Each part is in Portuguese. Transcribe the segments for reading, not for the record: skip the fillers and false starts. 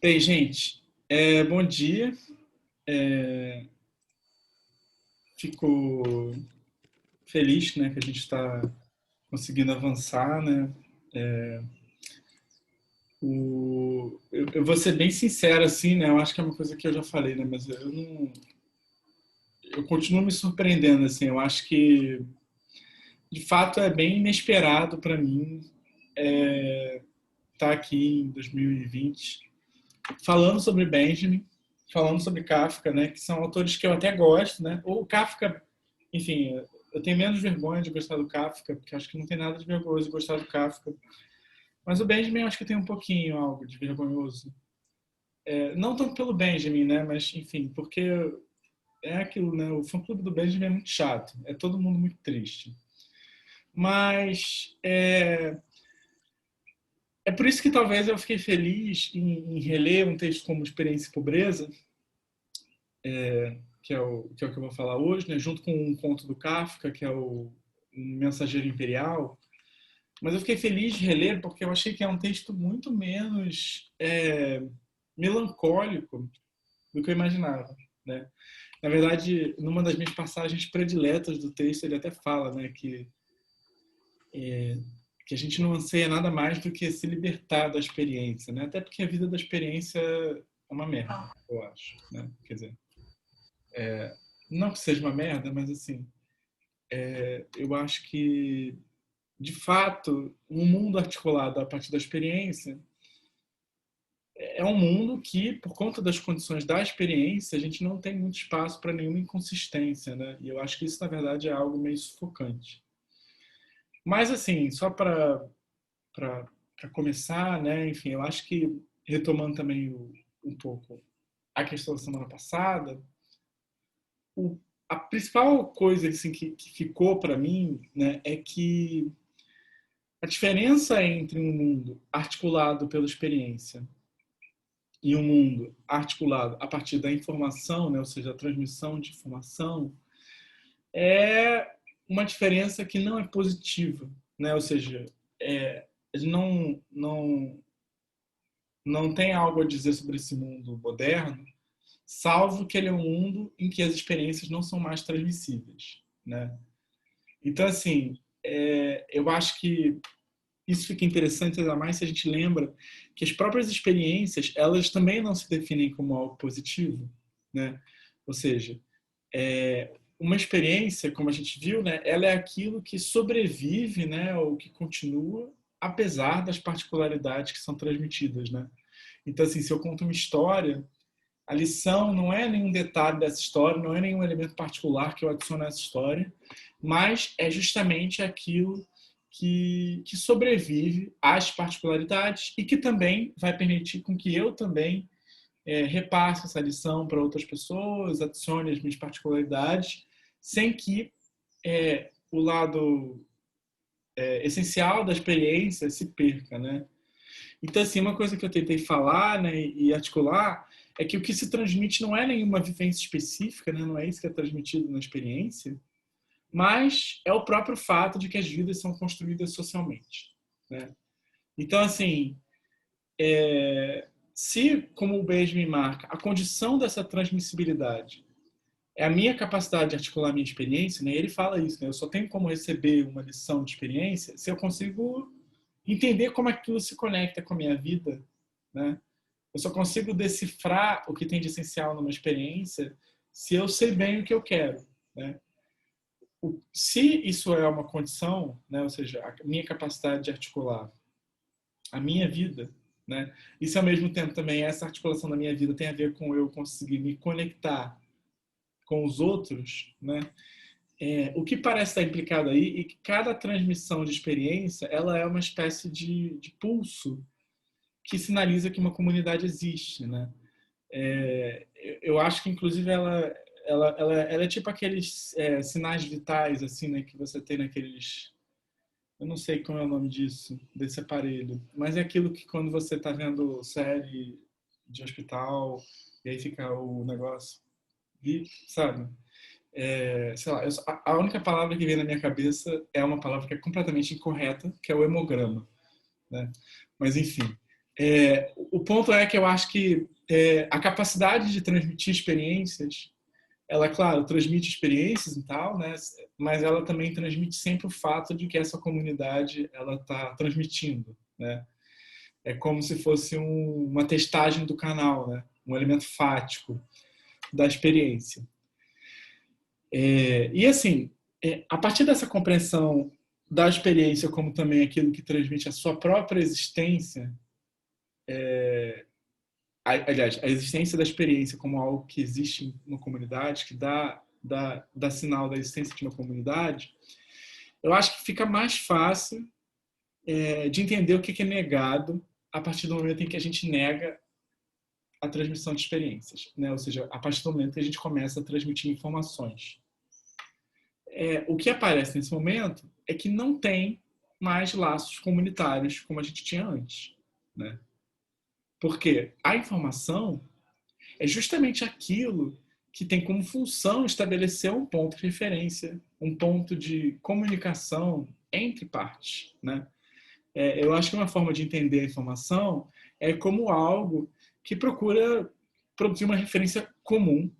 Ei, gente, bom dia. É, Fico feliz, né, que a gente está conseguindo avançar, né? Eu vou ser bem sincero, assim, né? Eu acho que é uma coisa que eu já falei, né? Mas eu não, eu continuo me surpreendendo, assim. Eu acho que, de fato, é bem inesperado para mim estar aqui em 2020 falando sobre Benjamin, falando sobre Kafka, né? Que são autores que eu até gosto, né? Ou Kafka, enfim, eu tenho menos vergonha de gostar do Kafka, porque acho que não tem nada de vergonhoso de gostar do Kafka. Mas o Benjamin eu acho que tem um pouquinho algo de vergonhoso. Não tanto pelo Benjamin, né? Mas, enfim, porque é aquilo, né? O fã-clube do Benjamin é muito chato. É todo mundo muito triste. Mas é por isso que talvez eu fiquei feliz em reler um texto como Experiência e Pobreza, que é o que eu vou falar hoje, né? Junto com um conto do Kafka, que é o Mensageiro Imperial. Mas eu fiquei feliz de reler porque eu achei que é um texto muito menos melancólico do que eu imaginava, né? Na verdade, numa das minhas passagens prediletas do texto, ele até fala, né, que a gente não anseia nada mais do que se libertar da experiência, né? Até porque a vida da experiência é uma merda, eu acho, né? Quer dizer, não que seja uma merda, mas assim, eu acho que, de fato, um mundo articulado a partir da experiência é um mundo que, por conta das condições da experiência, a gente não tem muito espaço para nenhuma inconsistência, né? E eu acho que isso, na verdade, é algo meio sufocante. Mas, assim, só para começar, né? Enfim, eu acho que, retomando também um pouco a questão da semana passada, a principal coisa assim, que ficou para mim, né, é que a diferença entre um mundo articulado pela experiência e um mundo articulado a partir da informação, né, ou seja, a transmissão de informação, é uma diferença que não é positiva, né? Ou seja, a gente não tem algo a dizer sobre esse mundo moderno, salvo que ele é um mundo em que as experiências não são mais transmissíveis, né? Então, assim, eu acho que isso fica interessante ainda mais se a gente lembra que as próprias experiências, elas também não se definem como algo positivo, né? Ou seja, uma experiência, como a gente viu, né, ela é aquilo que sobrevive, né, ou que continua apesar das particularidades que são transmitidas, né? Então, assim, se eu conto uma história, a lição não é nenhum detalhe dessa história, não é nenhum elemento particular que eu adiciono a essa história, mas é justamente aquilo que sobrevive às particularidades e que também vai permitir com que eu também repasse essa lição para outras pessoas, adicione as minhas particularidades, sem que o lado essencial da experiência se perca, né? Então, assim, uma coisa que eu tentei falar, né, e articular é que o que se transmite não é nenhuma vivência específica, né, não é isso que é transmitido na experiência, mas é o próprio fato de que as vidas são construídas socialmente, né? Então, assim, se, como o Beijo me marca, a condição dessa transmissibilidade é a minha capacidade de articular a minha experiência, né? Ele fala isso, né? Eu só tenho como receber uma lição de experiência se eu consigo entender como aquilo se conecta com a minha vida, né? Eu só consigo decifrar o que tem de essencial numa experiência se eu sei bem o que eu quero, né? Se isso é uma condição, né? Ou seja, a minha capacidade de articular a minha vida, né? Isso ao mesmo tempo também essa articulação da minha vida tem a ver com eu conseguir me conectar com os outros, né? O que parece estar implicado aí é que cada transmissão de experiência ela é uma espécie de pulso que sinaliza que uma comunidade existe, né? Eu acho que inclusive ela é tipo aqueles sinais vitais assim, né, que você tem naqueles, eu não sei como é o nome disso, desse aparelho, mas é aquilo que quando você está vendo série de hospital e aí fica o negócio, sabe? Sei lá, a única palavra que vem na minha cabeça é uma palavra que é completamente incorreta, que é o hemograma, né? Mas enfim. O ponto é que eu acho que a capacidade de transmitir experiências, ela, claro, transmite experiências e tal, né? Mas ela também transmite sempre o fato de que essa comunidade ela está transmitindo, né? É como se fosse uma testagem do canal, né? Um elemento fático da experiência. E assim, a partir dessa compreensão da experiência como também aquilo que transmite a sua própria existência, aliás, a existência da experiência como algo que existe em uma comunidade, que dá sinal da existência de uma comunidade, eu acho que fica mais fácil de entender o que é negado a partir do momento em que a gente nega a transmissão de experiências, né? Ou seja, a partir do momento que a gente começa a transmitir informações. O que aparece nesse momento é que não tem mais laços comunitários como a gente tinha antes, né? Porque a informação é justamente aquilo que tem como função estabelecer um ponto de referência, um ponto de comunicação entre partes, né? Eu acho que uma forma de entender a informação é como algo que procura produzir uma referência comum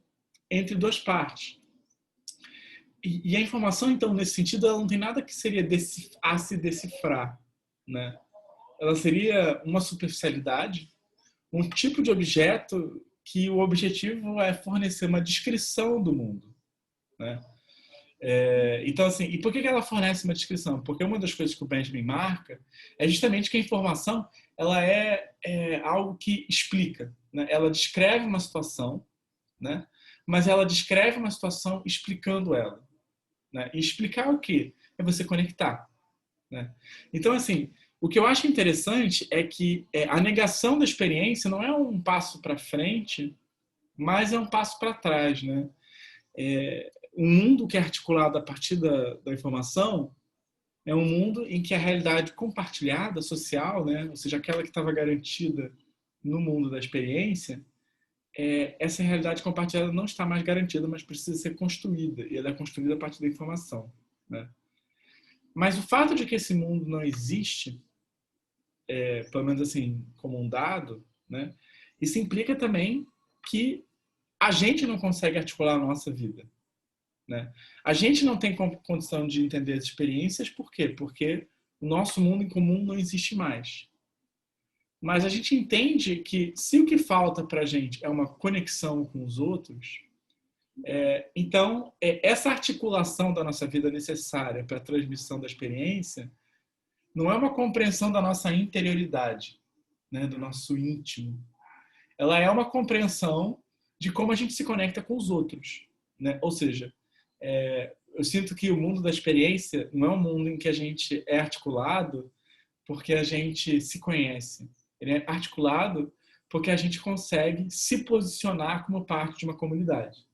entre duas partes. E a informação, então, nesse sentido, ela não tem nada que seria a se decifrar, né? Ela seria uma superficialidade, um tipo de objeto que o objetivo é fornecer uma descrição do mundo, né? Então, assim, e por que ela fornece uma descrição? Porque uma das coisas que o Benjamin marca é justamente que a informação ela é algo que explica, né? Ela descreve uma situação, né? Mas ela descreve uma situação explicando ela, né? E explicar o quê? É você conectar, né? Então, assim, o que eu acho interessante é que a negação da experiência não é um passo para frente, mas é um passo para trás, né? Um mundo que é articulado a partir da informação é um mundo em que a realidade compartilhada, social, né? Ou seja, aquela que estava garantida no mundo da experiência, essa realidade compartilhada não está mais garantida, mas precisa ser construída, e ela é construída a partir da informação, né? Mas o fato de que esse mundo não existe, pelo menos assim, como um dado, né? Isso implica também que a gente não consegue articular a nossa vida, né? A gente não tem condição de entender as experiências, por quê? Porque o nosso mundo em comum não existe mais. Mas a gente entende que se o que falta para a gente é uma conexão com os outros, então essa articulação da nossa vida necessária para a transmissão da experiência não é uma compreensão da nossa interioridade, né, do nosso íntimo. Ela é uma compreensão de como a gente se conecta com os outros, né? Ou seja, eu sinto que o mundo da experiência não é um mundo em que a gente é articulado porque a gente se conhece. Ele é articulado porque a gente consegue se posicionar como parte de uma comunidade,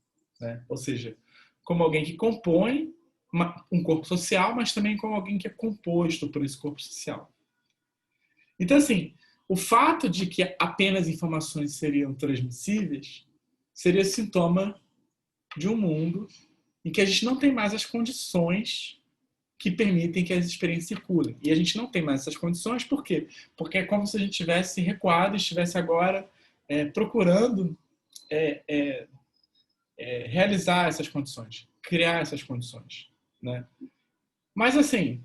né? Ou seja, como alguém que compõe um corpo social, mas também como alguém que é composto por esse corpo social. Então, assim, o fato de que apenas informações seriam transmissíveis seria sintoma de um mundo em que a gente não tem mais as condições que permitem que as experiências circulem. E a gente não tem mais essas condições, por quê? Porque é como se a gente tivesse recuado e estivesse agora procurando realizar essas condições, criar essas condições, né? Mas, assim,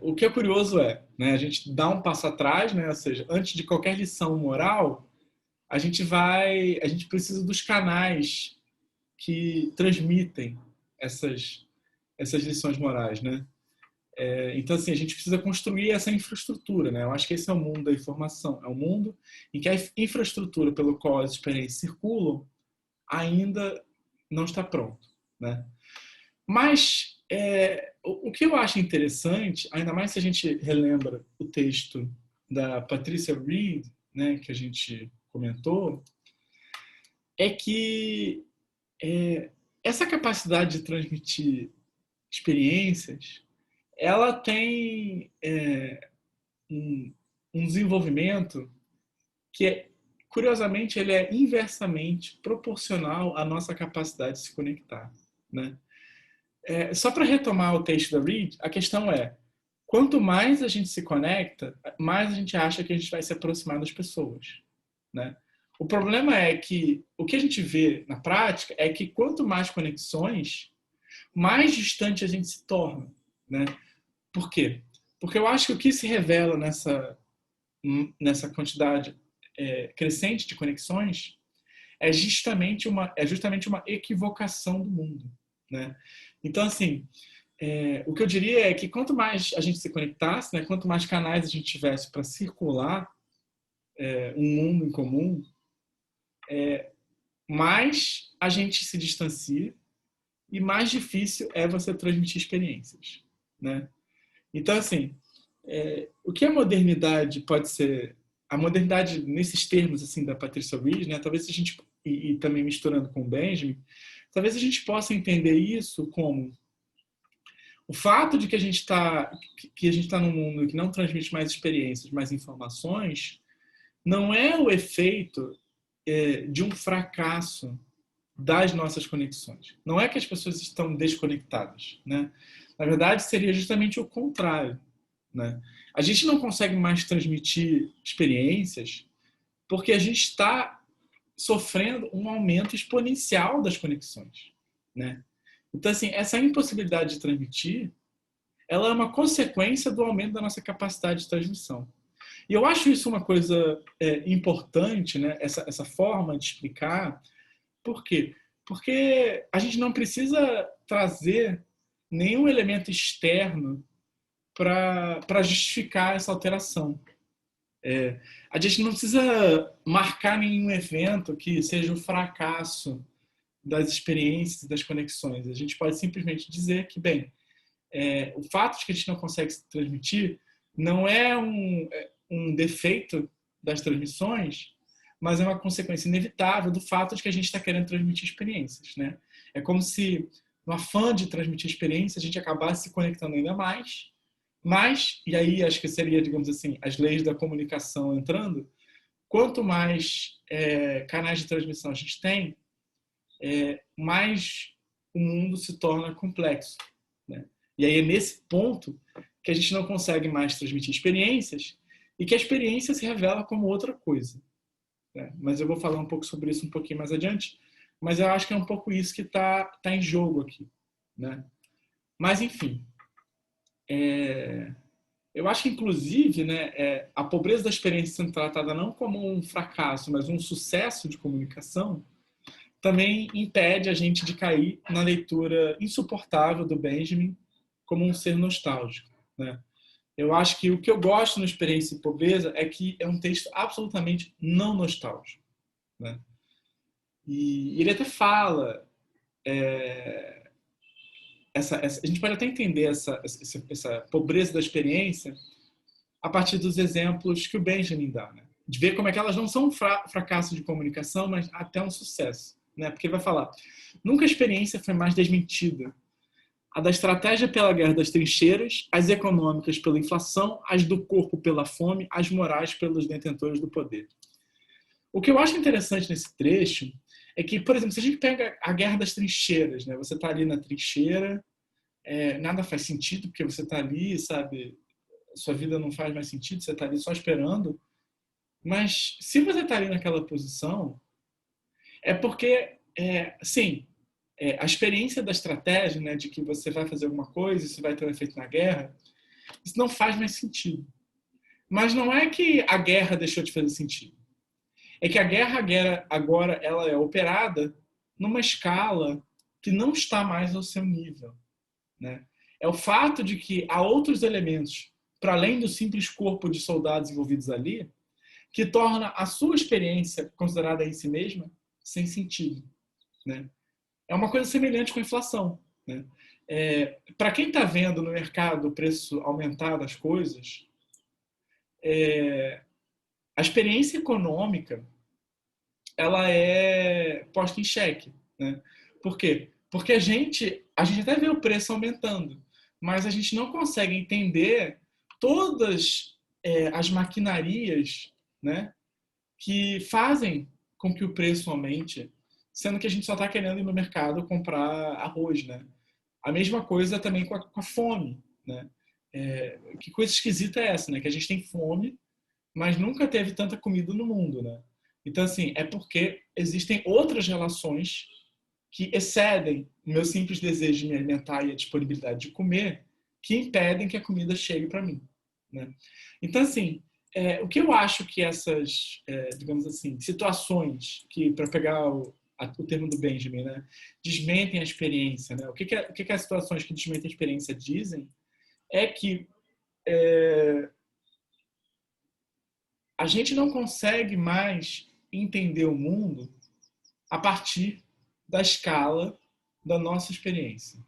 o que é curioso né, a gente dá um passo atrás, né? Ou seja, antes de qualquer lição moral, a gente precisa dos canais que transmitem essas lições morais, né? Então, assim, a gente precisa construir essa infraestrutura, né? Eu acho que esse é o mundo da informação. É um mundo em que a infraestrutura pelo qual as experiências circulam ainda não está pronto, né? Mas o que eu acho interessante, ainda mais se a gente relembra o texto da Patricia Reed, né, que a gente comentou, é que essa capacidade de transmitir experiências, ela tem um desenvolvimento que, curiosamente, ele é inversamente proporcional à nossa capacidade de se conectar, né? Só para retomar o texto da Reed, a questão quanto mais a gente se conecta, mais a gente acha que a gente vai se aproximar das pessoas, né? O problema é que o que a gente vê na prática é que quanto mais conexões, mais distante a gente se torna, né? Por quê? Porque eu acho que o que se revela nessa quantidade crescente de conexões é justamente uma equivocação do mundo, né? Então, assim, o que eu diria é que quanto mais a gente se conectasse, né, quanto mais canais a gente tivesse para circular um mundo em comum, mais a gente se distancia e mais difícil é você transmitir experiências, né? Então, assim, o que a modernidade pode ser, a modernidade nesses termos assim da Patricia Reed, né? Talvez a gente e também misturando com o Benjamin, talvez a gente possa entender isso como o fato de que a gente está num mundo que não transmite mais experiências, mais informações, não é o efeito de um fracasso das nossas conexões. Não é que as pessoas estão desconectadas, né? Na verdade, seria justamente o contrário, né? A gente não consegue mais transmitir experiências porque a gente está sofrendo um aumento exponencial das conexões, né? Então, assim, essa impossibilidade de transmitir, ela é uma consequência do aumento da nossa capacidade de transmissão. E eu acho isso uma coisa importante, né? Essa forma de explicar. Por quê? Porque a gente não precisa trazer nenhum elemento externo para justificar essa alteração. A gente não precisa marcar nenhum evento que seja o fracasso das experiências, das conexões. A gente pode simplesmente dizer que, bem, o fato de que a gente não consegue se transmitir não é um defeito das transmissões, mas é uma consequência inevitável do fato de que a gente está querendo transmitir experiências, né? É como se, no afã de transmitir experiências, a gente acabasse se conectando ainda mais, e aí acho que seria, digamos assim, as leis da comunicação entrando, quanto mais canais de transmissão a gente tem, mais o mundo se torna complexo, né? E aí é nesse ponto que a gente não consegue mais transmitir experiências e que a experiência se revela como outra coisa, né? Mas eu vou falar um pouco sobre isso um pouquinho mais adiante, mas eu acho que é um pouco isso que está em jogo aqui, né? Mas, enfim, eu acho que, inclusive, né, a pobreza da experiência sendo tratada não como um fracasso, mas um sucesso de comunicação, também impede a gente de cair na leitura insuportável do Benjamin como um ser nostálgico, né? Eu acho que o que eu gosto no Experiência e Pobreza é que é um texto absolutamente não nostálgico, né? E ele até fala, a gente pode até entender essa pobreza da experiência a partir dos exemplos que o Benjamin dá, né? De ver como é que elas não são um fracasso de comunicação, mas até um sucesso, né? Porque ele vai falar, nunca a experiência foi mais desmentida. A da estratégia pela guerra das trincheiras, as econômicas pela inflação, as do corpo pela fome, as morais pelos detentores do poder. O que eu acho interessante nesse trecho é que, por exemplo, se a gente pega a guerra das trincheiras, né? Você está ali na trincheira, nada faz sentido, porque você está ali, sabe? Sua vida não faz mais sentido, você está ali só esperando. Mas se você está ali naquela posição, é porque, sim, a experiência da estratégia, né, de que você vai fazer alguma coisa, isso vai ter um efeito na guerra, isso não faz mais sentido. Mas não é que a guerra deixou de fazer sentido. É que a guerra agora ela é operada numa escala que não está mais ao seu nível, né? É o fato de que há outros elementos, para além do simples corpo de soldados envolvidos ali, que torna a sua experiência considerada em si mesma sem sentido, né? É uma coisa semelhante com a inflação, né? Para quem está vendo no mercado o preço aumentar das coisas, a experiência econômica ela é posta em xeque, né? Por quê? Porque a gente até vê o preço aumentando, mas a gente não consegue entender todas as maquinarias, né, que fazem com que o preço aumente, sendo que a gente só está querendo ir no mercado comprar arroz, né? A mesma coisa também com a fome, né? Que coisa esquisita é essa, né? Que a gente tem fome, mas nunca teve tanta comida no mundo, né? Então, assim, é porque existem outras relações que excedem o meu simples desejo de me alimentar e a disponibilidade de comer, que impedem que a comida chegue para mim, né? Então, assim, o que eu acho que essas, digamos assim, situações que, para pegar o termo do Benjamin, né, desmentem a experiência, né? O que as situações que desmentem a experiência dizem é que a gente não consegue mais entender o mundo a partir da escala da nossa experiência,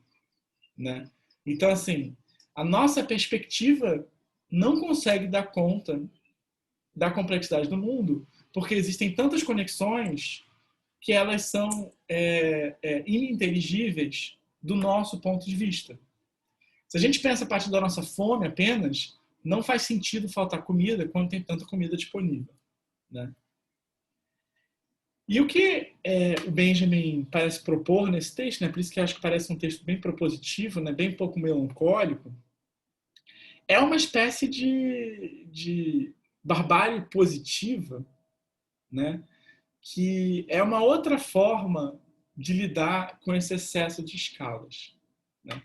né? Então, assim, a nossa perspectiva não consegue dar conta da complexidade do mundo, porque existem tantas conexões que elas são ininteligíveis do nosso ponto de vista. Se a gente pensa a partir da nossa fome apenas, não faz sentido faltar comida quando tem tanta comida disponível, né? E o que o Benjamin parece propor nesse texto, né, por isso que eu acho que parece um texto bem propositivo, né, bem pouco melancólico, é uma espécie de barbárie positiva, né, que é uma outra forma de lidar com esse excesso de escalas, né?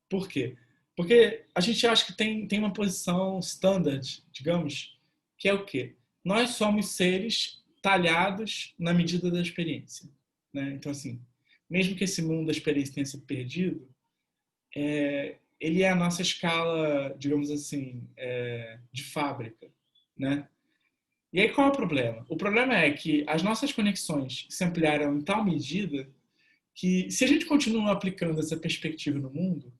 Por quê? Porque a gente acha que tem uma posição standard, digamos, que é o quê? Nós somos seres talhados na medida da experiência, né? Então, assim, mesmo que esse mundo da experiência tenha sido perdido, ele é a nossa escala, digamos assim, de fábrica, né? E aí qual é o problema? O problema é que as nossas conexões se ampliaram em tal medida que, se a gente continua aplicando essa perspectiva no mundo,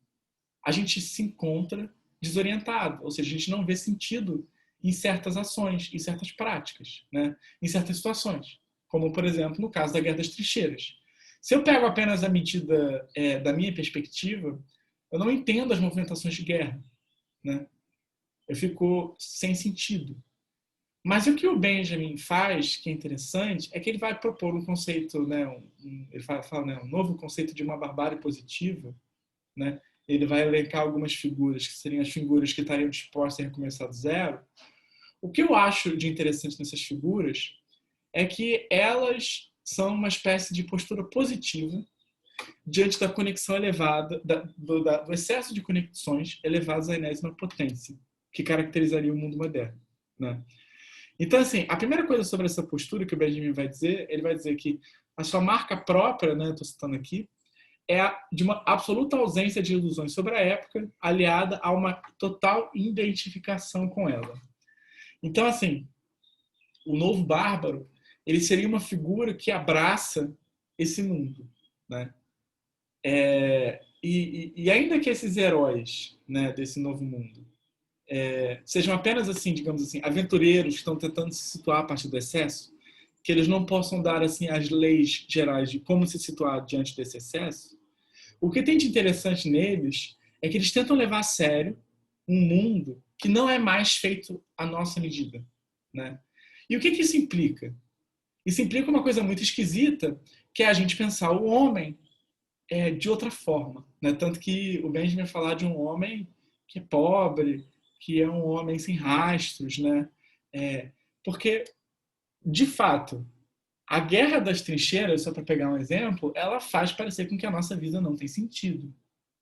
a gente se encontra desorientado, ou seja, a gente não vê sentido em certas ações, em certas práticas, né? Em certas situações, como, por exemplo, no caso da Guerra das Trincheiras. Se eu pego apenas a medida da minha perspectiva, eu não entendo as movimentações de guerra, né? Eu fico sem sentido. Mas o que o Benjamin faz, que é interessante, é que ele vai propor um conceito, né, ele fala, né, um novo conceito de uma barbárie positiva, né? Ele vai elencar algumas figuras, que seriam as figuras que estariam dispostas a recomeçar do zero. O que eu acho de interessante nessas figuras é que elas são uma espécie de postura positiva diante da conexão elevada, do excesso de conexões elevadas à enésima potência, que caracterizaria o mundo moderno, né? Então, assim, a primeira coisa sobre essa postura que o Benjamin vai dizer, ele vai dizer que a sua marca própria, né, estou citando aqui, é de uma absoluta ausência de ilusões sobre a época, aliada a uma total identificação com ela. Então, assim, o novo bárbaro, ele seria uma figura que abraça esse mundo, né? E ainda que esses heróis, né, desse novo mundo sejam apenas, assim, digamos assim, aventureiros que estão tentando se situar a partir do excesso, que eles não possam dar, assim, as leis gerais de como se situar diante desse excesso, o que tem de interessante neles é que eles tentam levar a sério um mundo que não é mais feito à nossa medida, né? E o que isso implica? Isso implica uma coisa muito esquisita, que é a gente pensar o homem de outra forma, né? Tanto que o Benjamin vai falar de um homem que é pobre, que é um homem sem rastros, né? Porque, de fato, a Guerra das Trincheiras, só para pegar um exemplo, ela faz parecer com que a nossa vida não tem sentido,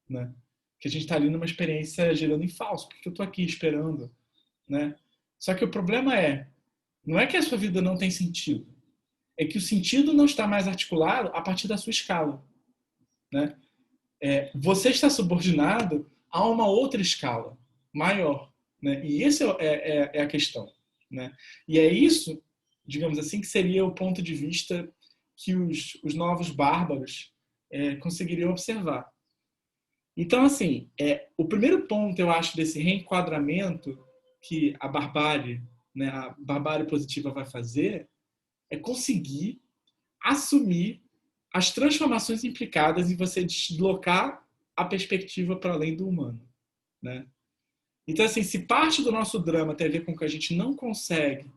né? Que a gente está ali numa experiência gerando em falso, porque eu estou aqui esperando, né? Só que o problema não é que a sua vida não tem sentido, é que o sentido não está mais articulado a partir da sua escala, né? Você está subordinado a uma outra escala maior, né? E esse é a questão, né? E é isso, digamos assim, que seria o ponto de vista que os novos bárbaros conseguiriam observar. Então, assim, o primeiro ponto, eu acho, desse reenquadramento que né, a barbárie positiva vai fazer é conseguir assumir as transformações implicadas em você deslocar a perspectiva para além do humano, né? Então, assim, se parte do nosso drama tem a ver com que a gente não consegue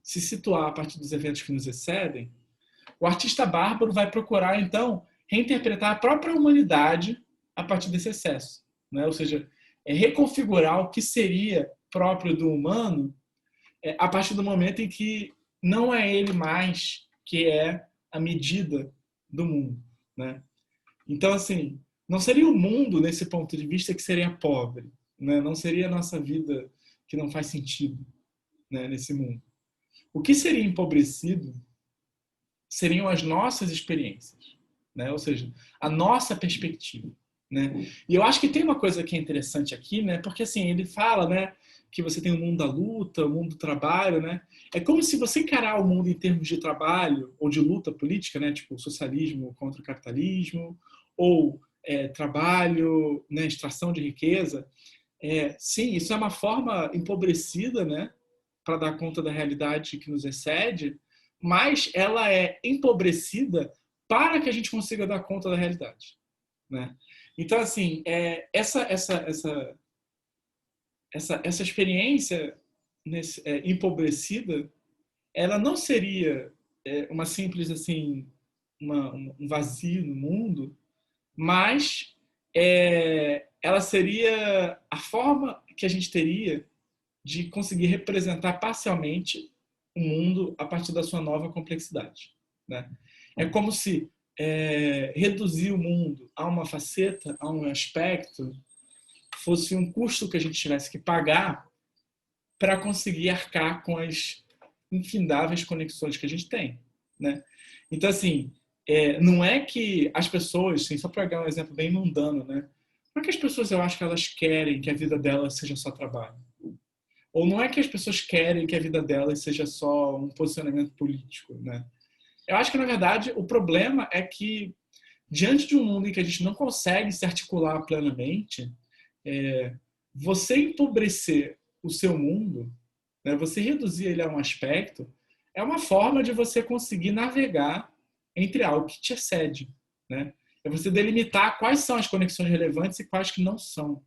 se situar a partir dos eventos que nos excedem, o artista bárbaro vai procurar, então, reinterpretar a própria humanidade a partir desse excesso, né? Ou seja, é reconfigurar o que seria próprio do humano a partir do momento em que não é ele mais que é a medida do mundo, né? Então, assim, não seria o mundo, nesse ponto de vista, que seria pobre, né? Não seria a nossa vida que não faz sentido, né, nesse mundo. O que seria empobrecido seriam as nossas experiências, né? Ou seja, a nossa perspectiva, né? E eu acho que tem uma coisa que é interessante aqui, né? Porque assim, ele fala, né, que você tem o mundo da luta, o mundo do trabalho, né? É como se você encarar o mundo em termos de trabalho ou de luta política, né, tipo socialismo contra o capitalismo, ou trabalho, né, extração de riqueza. Sim, isso é uma forma empobrecida, né, para dar conta da realidade que nos excede, mas ela é empobrecida para que a gente consiga dar conta da realidade, né? Então, assim, essa experiência empobrecida, ela não seria uma simples, assim, um vazio no mundo, mas ela seria a forma que a gente teria de conseguir representar parcialmente o mundo a partir da sua nova complexidade, né? É como se reduzir o mundo a uma faceta, a um aspecto, fosse um custo que a gente tivesse que pagar para conseguir arcar com as infindáveis conexões que a gente tem, né? Então, assim, não é que as pessoas, assim, só para pegar um exemplo bem mundano, né? Não é que as pessoas, eu acho que elas querem que a vida delas seja só trabalho. Ou não é que as pessoas querem que a vida delas seja só um posicionamento político, né? Eu acho que, na verdade, o problema é que, diante de um mundo em que a gente não consegue se articular plenamente, você empobrecer o seu mundo, né, você reduzir ele a um aspecto, é uma forma de você conseguir navegar entre algo que te excede, né? É você delimitar quais são as conexões relevantes e quais que não são.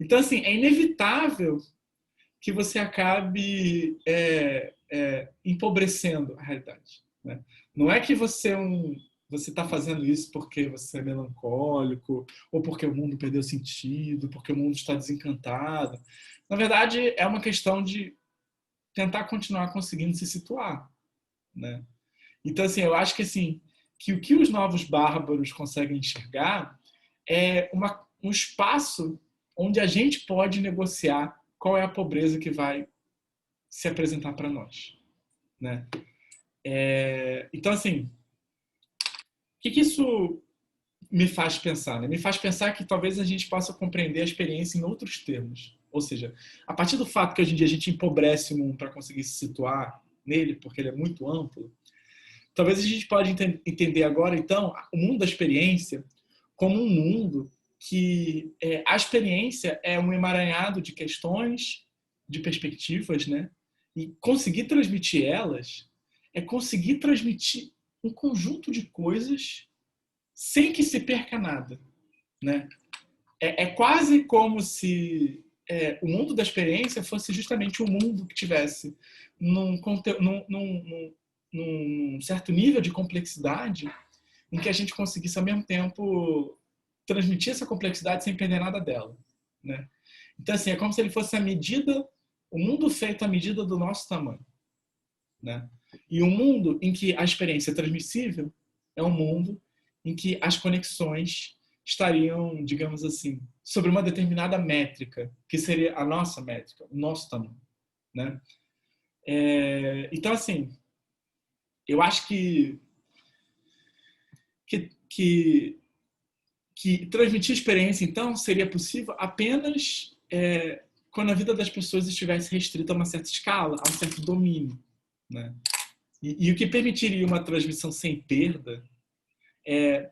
Então, assim, é inevitável que você acabe empobrecendo a realidade, né? Não é que você está fazendo isso porque você é melancólico, ou porque o mundo perdeu sentido, porque o mundo está desencantado. Na verdade, é uma questão de tentar continuar conseguindo se situar, né? Então, assim, eu acho que assim, que o que os novos bárbaros conseguem enxergar é um espaço onde a gente pode negociar qual é a pobreza que vai se apresentar para nós, né? Então, assim, o que isso me faz pensar, né? Me faz pensar que talvez a gente possa compreender a experiência em outros termos. Ou seja, a partir do fato que hoje em dia a gente empobrece o mundo para conseguir se situar nele, porque ele é muito amplo, talvez a gente pode entender agora, então, o mundo da experiência como um mundo que a experiência é um emaranhado de questões, de perspectivas, né? E conseguir transmitir elas é conseguir transmitir um conjunto de coisas sem que se perca nada, né? É quase como se o mundo da experiência fosse justamente um mundo que tivesse num certo nível de complexidade em que a gente conseguisse, ao mesmo tempo, transmitir essa complexidade sem perder nada dela, né? Então, assim, é como se ele fosse a medida, o mundo feito à medida do nosso tamanho, né? E um mundo em que a experiência é transmissível é um mundo em que as conexões estariam, digamos assim, sobre uma determinada métrica, que seria a nossa métrica, o nosso tamanho, né? Então, assim, eu acho que, que, que transmitir experiência, então, seria possível apenas quando a vida das pessoas estivesse restrita a uma certa escala, a um certo domínio, né? E o que permitiria uma transmissão sem perda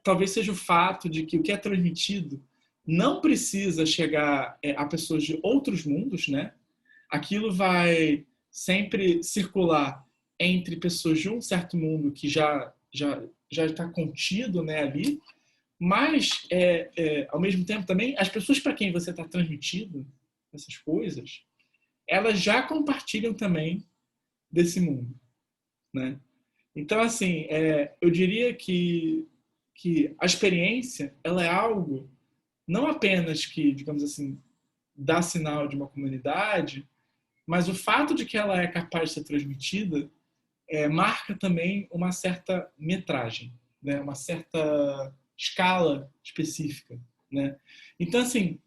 talvez seja o fato de que o que é transmitido não precisa chegar a pessoas de outros mundos, né? Aquilo vai sempre circular entre pessoas de um certo mundo que já está contido, né, ali, mas ao mesmo tempo também as pessoas para quem você está transmitindo essas coisas, elas já compartilham também desse mundo, né? Então, assim, eu diria que a experiência ela é algo não apenas que, digamos assim, dá sinal de uma comunidade, mas o fato de que ela é capaz de ser transmitida marca também uma certa metragem, né? Uma certa escala específica, né? Então, assim,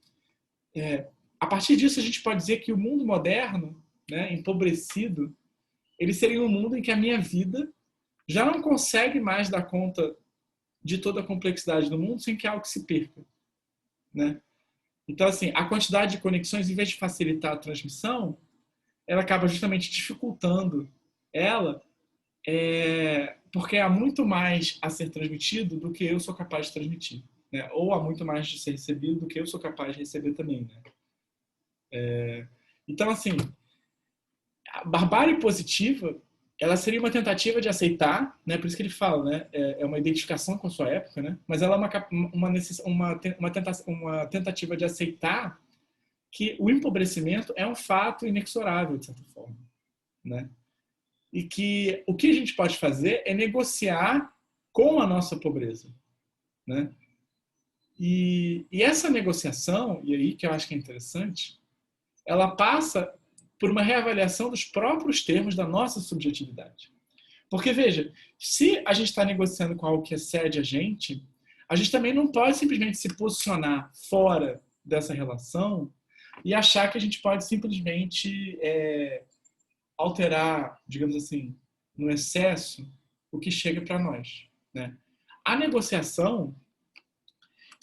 a partir disso a gente pode dizer que o mundo moderno, né, empobrecido, ele seria um mundo em que a minha vida já não consegue mais dar conta de toda a complexidade do mundo sem que algo se perca, né? Então, assim, a quantidade de conexões, em vez de facilitar a transmissão, ela acaba justamente dificultando ela, porque há muito mais a ser transmitido do que eu sou capaz de transmitir, né? Ou há muito mais de ser recebido do que eu sou capaz de receber também, né? Então, assim, a barbárie positiva, ela seria uma tentativa de aceitar, né? Por isso que ele fala, né? É uma identificação com a sua época, né? Mas ela é uma tentativa de aceitar que o empobrecimento é um fato inexorável, de certa forma, né? E que o que a gente pode fazer é negociar com a nossa pobreza, né? E essa negociação, e aí que eu acho que é interessante, ela passa por uma reavaliação dos próprios termos da nossa subjetividade. Porque, veja, se a gente está negociando com algo que excede a gente também não pode simplesmente se posicionar fora dessa relação e achar que a gente pode simplesmente alterar, digamos assim, no excesso, o que chega para nós, né? A negociação,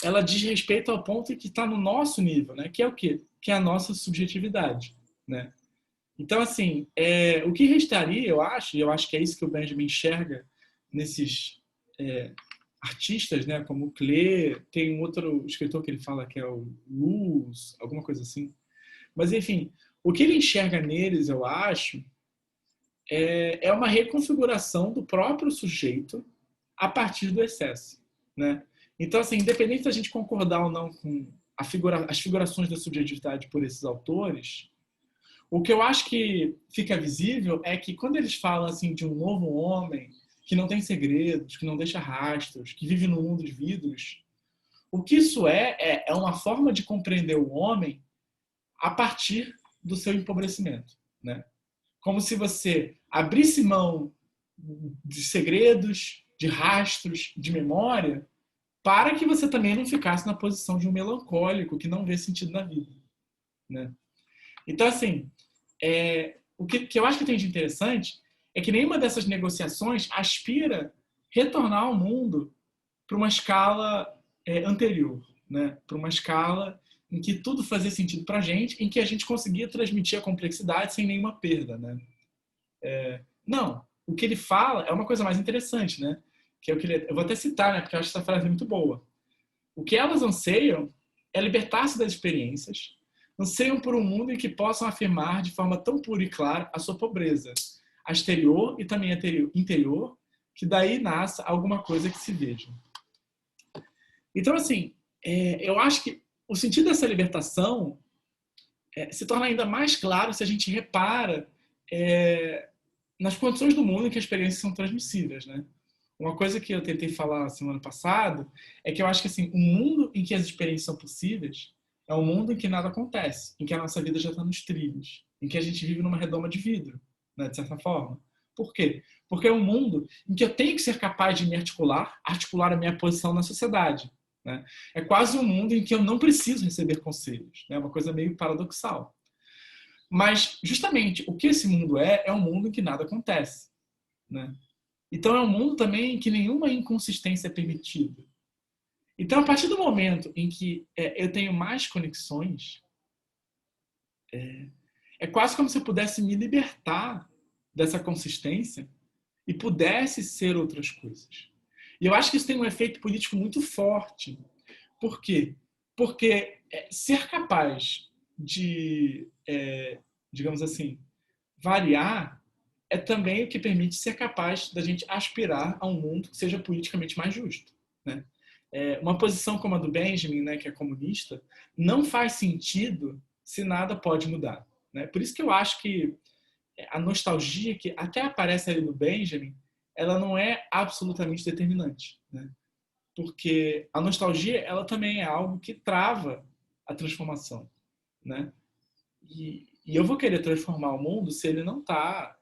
ela diz respeito ao ponto que está no nosso nível, né? Que é o quê? Que é a nossa subjetividade, né? Então, assim, o que restaria, eu acho, e eu acho que é isso que o Benjamin enxerga nesses artistas, né? Como o Klee, tem um outro escritor que ele fala que é o Luz, alguma coisa assim. Mas, enfim, o que ele enxerga neles, eu acho, é uma reconfiguração do próprio sujeito a partir do excesso, né? Então, assim, independente da gente concordar ou não com as figurações da subjetividade por esses autores, o que eu acho que fica visível é que quando eles falam assim de um novo homem que não tem segredos, que não deixa rastros, que vive no mundo dos vidros, o que isso é uma forma de compreender o homem a partir do seu empobrecimento, né? Como se você abrisse mão de segredos, de rastros, de memória, para que você também não ficasse na posição de um melancólico que não vê sentido na vida, né? Então, assim, o que eu acho que tem de interessante é que nenhuma dessas negociações aspira retornar ao mundo para uma escala anterior, né? Para uma escala em que tudo fazia sentido para a gente, em que a gente conseguia transmitir a complexidade sem nenhuma perda, né? Não, o que ele fala é uma coisa mais interessante, né? Que eu vou até citar, né? Porque eu acho essa frase muito boa. O que elas anseiam é libertar-se das experiências, anseiam por um mundo em que possam afirmar de forma tão pura e clara a sua pobreza, a exterior e também a interior, que daí nasça alguma coisa que se veja. Então, assim, eu acho que o sentido dessa libertação se torna ainda mais claro se a gente repara nas condições do mundo em que as experiências são transmissíveis, né? Uma coisa que eu tentei falar semana passada é que eu acho que assim, o mundo em que as experiências são possíveis é um mundo em que nada acontece, em que a nossa vida já está nos trilhos, em que a gente vive numa redoma de vidro, né, de certa forma. Por quê? Porque é um mundo em que eu tenho que ser capaz de me articular a minha posição na sociedade, né? É quase um mundo em que eu não preciso receber conselhos, né? Uma coisa meio paradoxal. Mas, justamente, o que esse mundo é um mundo em que nada acontece, né? Então, é um mundo também em que nenhuma inconsistência é permitida. Então, a partir do momento em que eu tenho mais conexões, é quase como se eu pudesse me libertar dessa consistência e pudesse ser outras coisas. E eu acho que isso tem um efeito político muito forte. Por quê? Porque ser capaz de, digamos assim, variar é também o que permite ser capaz da gente aspirar a um mundo que seja politicamente mais justo, né? Uma posição como a do Benjamin, né, que é comunista, não faz sentido se nada pode mudar, né? Por isso que eu acho que a nostalgia que até aparece ali no Benjamin, ela não é absolutamente determinante, né? porque a nostalgia, ela também é algo que trava a transformação, né? E eu vou querer transformar o mundo se ele não está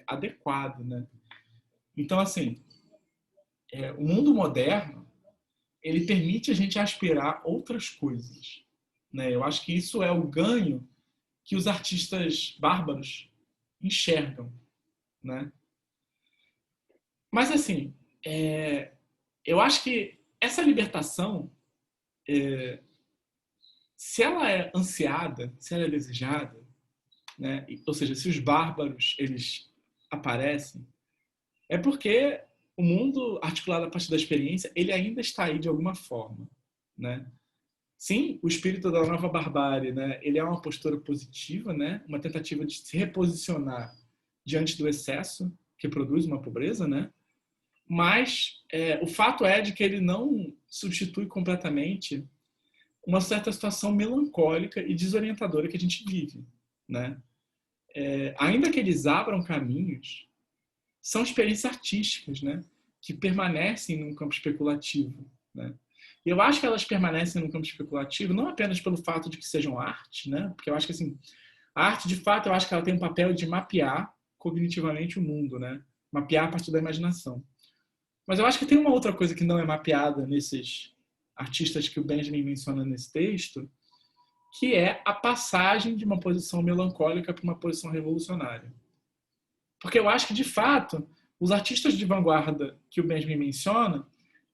adequado, né? Então, assim, o mundo moderno, ele permite a gente aspirar outras coisas, né? Eu acho que isso é o ganho que os artistas bárbaros enxergam, né? Mas, assim, eu acho que essa libertação, se ela é ansiada, se ela é desejada, né? Ou seja, se os bárbaros eles aparecem, é porque o mundo articulado a partir da experiência, ele ainda está aí de alguma forma, né? Sim, o espírito da nova barbárie, né? Ele é uma postura positiva, né? Uma tentativa de se reposicionar diante do excesso que produz uma pobreza, né? Mas o fato é de que ele não substitui completamente uma certa situação melancólica e desorientadora que a gente vive, né? Ainda que eles abram caminhos, são experiências artísticas, né? Que permanecem num campo especulativo, né? E eu acho que elas permanecem no campo especulativo não apenas pelo fato de que sejam arte, né? Porque eu acho que assim, a arte, de fato, eu acho que ela tem um papel de mapear cognitivamente o mundo, né? Mapear a partir da imaginação. Mas eu acho que tem uma outra coisa que não é mapeada nesses artistas que o Benjamin menciona nesse texto, que é a passagem de uma posição melancólica para uma posição revolucionária. Porque eu acho que, de fato, os artistas de vanguarda que o Benjamin menciona,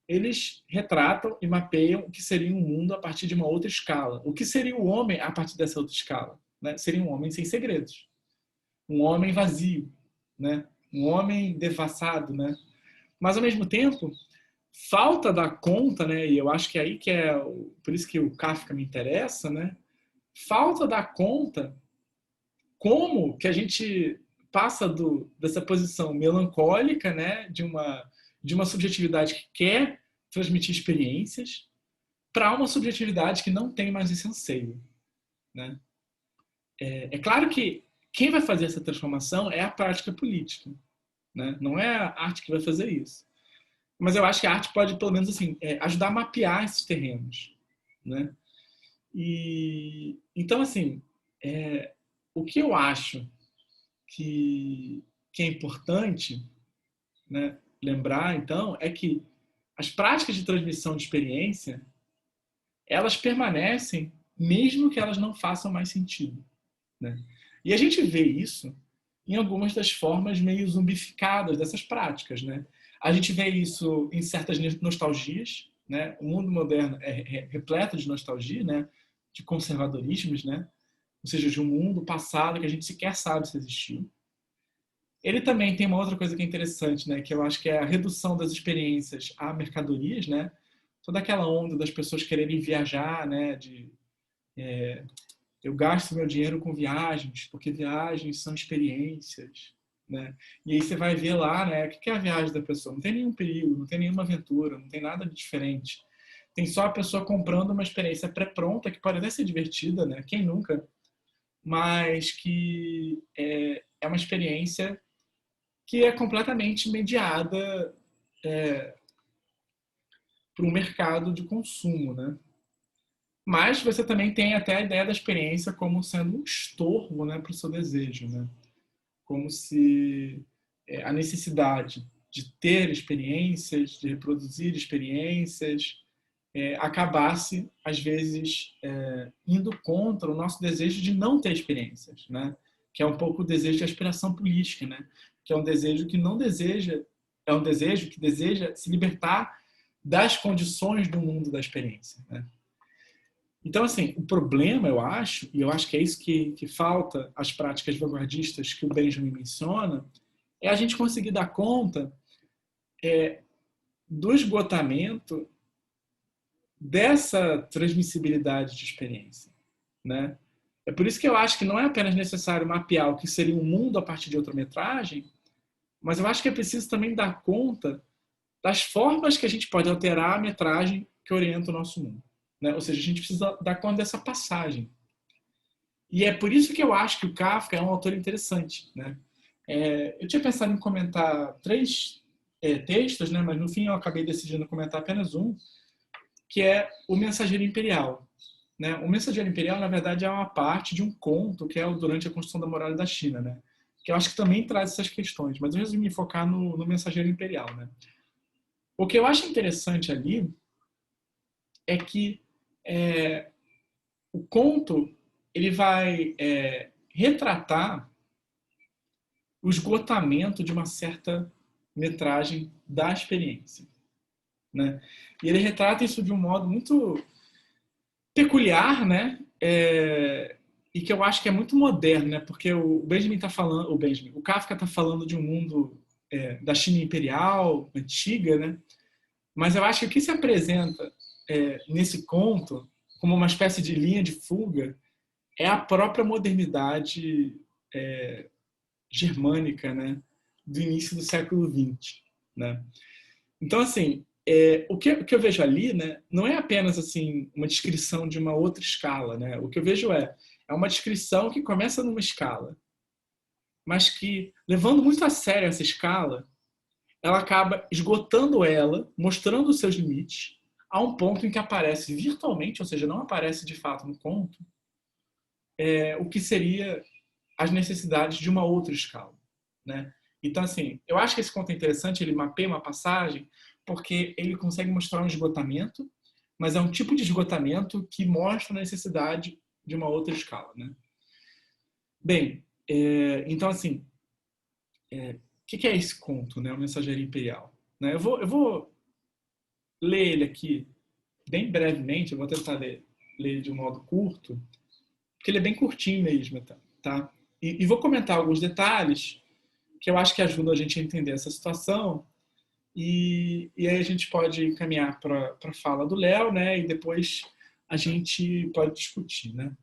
eles retratam e mapeiam o que seria um mundo a partir de uma outra escala. O que seria o homem a partir dessa outra escala? Né? Seria um homem sem segredos. Um homem vazio. Né? Um homem devassado. Né? Mas, ao mesmo tempo, falta dar conta, né? E eu acho que aí que por isso que o Kafka me interessa, né? Falta dar conta como que a gente passa dessa posição melancólica, né, de uma subjetividade que quer transmitir experiências para uma subjetividade que não tem mais esse anseio, né? É claro que quem vai fazer essa transformação é a prática política, né? Não é a arte que vai fazer isso. Mas eu acho que a arte pode, pelo menos, assim, ajudar a mapear esses terrenos, né? E então, assim, o que eu acho que é importante, né, lembrar, então, é que as práticas de transmissão de experiência, elas permanecem mesmo que elas não façam mais sentido, né? E a gente vê isso em algumas das formas meio zumbificadas dessas práticas, né? A gente vê isso em certas nostalgias, né? O mundo moderno é repleto de nostalgia, né? De conservadorismos, né? Ou seja, de um mundo passado que a gente sequer sabe se existiu. Ele também tem uma outra coisa que é interessante, né? Que eu acho que é a redução das experiências a mercadorias, né? Toda aquela onda das pessoas quererem viajar, né? Eu gasto meu dinheiro com viagens, porque viagens são experiências, né? E aí você vai ver lá, né? O que é a viagem da pessoa? Não tem nenhum perigo, não tem nenhuma aventura, não tem nada de diferente. Tem só a pessoa comprando uma experiência pré-pronta, que pode até ser divertida, né? Quem nunca? Mas que é uma experiência que é completamente mediada por um mercado de consumo, né? Mas você também tem até a ideia da experiência como sendo um estorvo, né, para o seu desejo, né? Como se a necessidade de ter experiências, de reproduzir experiências, acabasse, às vezes, indo contra o nosso desejo de não ter experiências, né? Que é um pouco o desejo de aspiração política, né? Que é um desejo que não deseja, é um desejo que deseja se libertar das condições do mundo da experiência, né? Então, assim, o problema, eu acho, e eu acho que é isso que falta às práticas vanguardistas que o Benjamin menciona, é a gente conseguir dar conta do esgotamento dessa transmissibilidade de experiência, né? É por isso que eu acho que não é apenas necessário mapear o que seria um mundo a partir de outra metragem, mas eu acho que é preciso também dar conta das formas que a gente pode alterar a metragem que orienta o nosso mundo, né? Ou seja, a gente precisa dar conta dessa passagem. E é por isso que eu acho que o Kafka é um autor interessante, né? Eu tinha pensado em comentar três textos, né? Mas no fim eu acabei decidindo comentar apenas um, que é O Mensageiro Imperial. Né? O Mensageiro Imperial, na verdade, é uma parte de um conto que é o Durante a Construção da Muralha da China, né? Que eu acho que também traz essas questões, mas eu resolvi me focar no Mensageiro Imperial. Né? O que eu acho interessante ali é que o conto ele vai retratar o esgotamento de uma certa metragem da experiência. Né? E ele retrata isso de um modo muito peculiar, né? E que eu acho que é muito moderno, né? Porque o Benjamin está falando, o Kafka está falando de um mundo da China imperial antiga, né? Mas eu acho que o que se apresenta nesse conto como uma espécie de linha de fuga é a própria modernidade germânica, né? Do início do século XX, né? Então, assim, o que eu vejo ali, né, não é apenas assim uma descrição de uma outra escala, né? O que eu vejo é uma descrição que começa numa escala, mas que, levando muito a sério essa escala, ela acaba esgotando ela, mostrando os seus limites, a um ponto em que aparece virtualmente, ou seja, não aparece de fato no conto, o que seria as necessidades de uma outra escala, né? Então, assim, eu acho que esse conto é interessante, ele mapeia uma passagem, porque ele consegue mostrar um esgotamento, mas é um tipo de esgotamento que mostra a necessidade de uma outra escala, né? Bem, então, assim, o que é esse conto, né? O Mensageiro Imperial? Né? Eu vou ler ele aqui bem brevemente, eu vou tentar ler de um modo curto, porque ele é bem curtinho mesmo, tá? E vou comentar alguns detalhes que eu acho que ajudam a gente a entender essa situação. E aí a gente pode caminhar para a fala do Léo, né? E depois a gente pode discutir, né?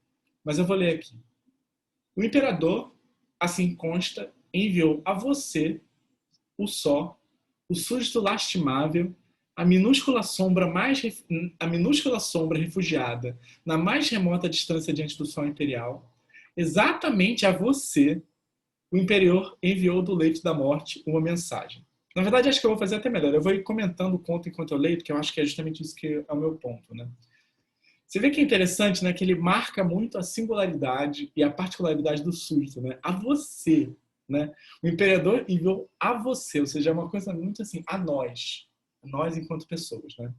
Mas eu vou ler aqui. O imperador, assim consta, enviou a você, o só, o súdito lastimável, a minúscula sombra a minúscula sombra refugiada na mais remota distância diante do sol imperial, exatamente a você, o imperador enviou do leito da morte uma mensagem. Na verdade, acho que eu vou fazer até melhor. Eu vou ir comentando o conto enquanto eu leio, porque eu acho que é justamente isso que é o meu ponto, né? Você vê que é interessante, né, que ele marca muito a singularidade e a particularidade do súdito, né? A você, né? O imperador enviou a você, ou seja, é uma coisa muito assim, a nós enquanto pessoas, né?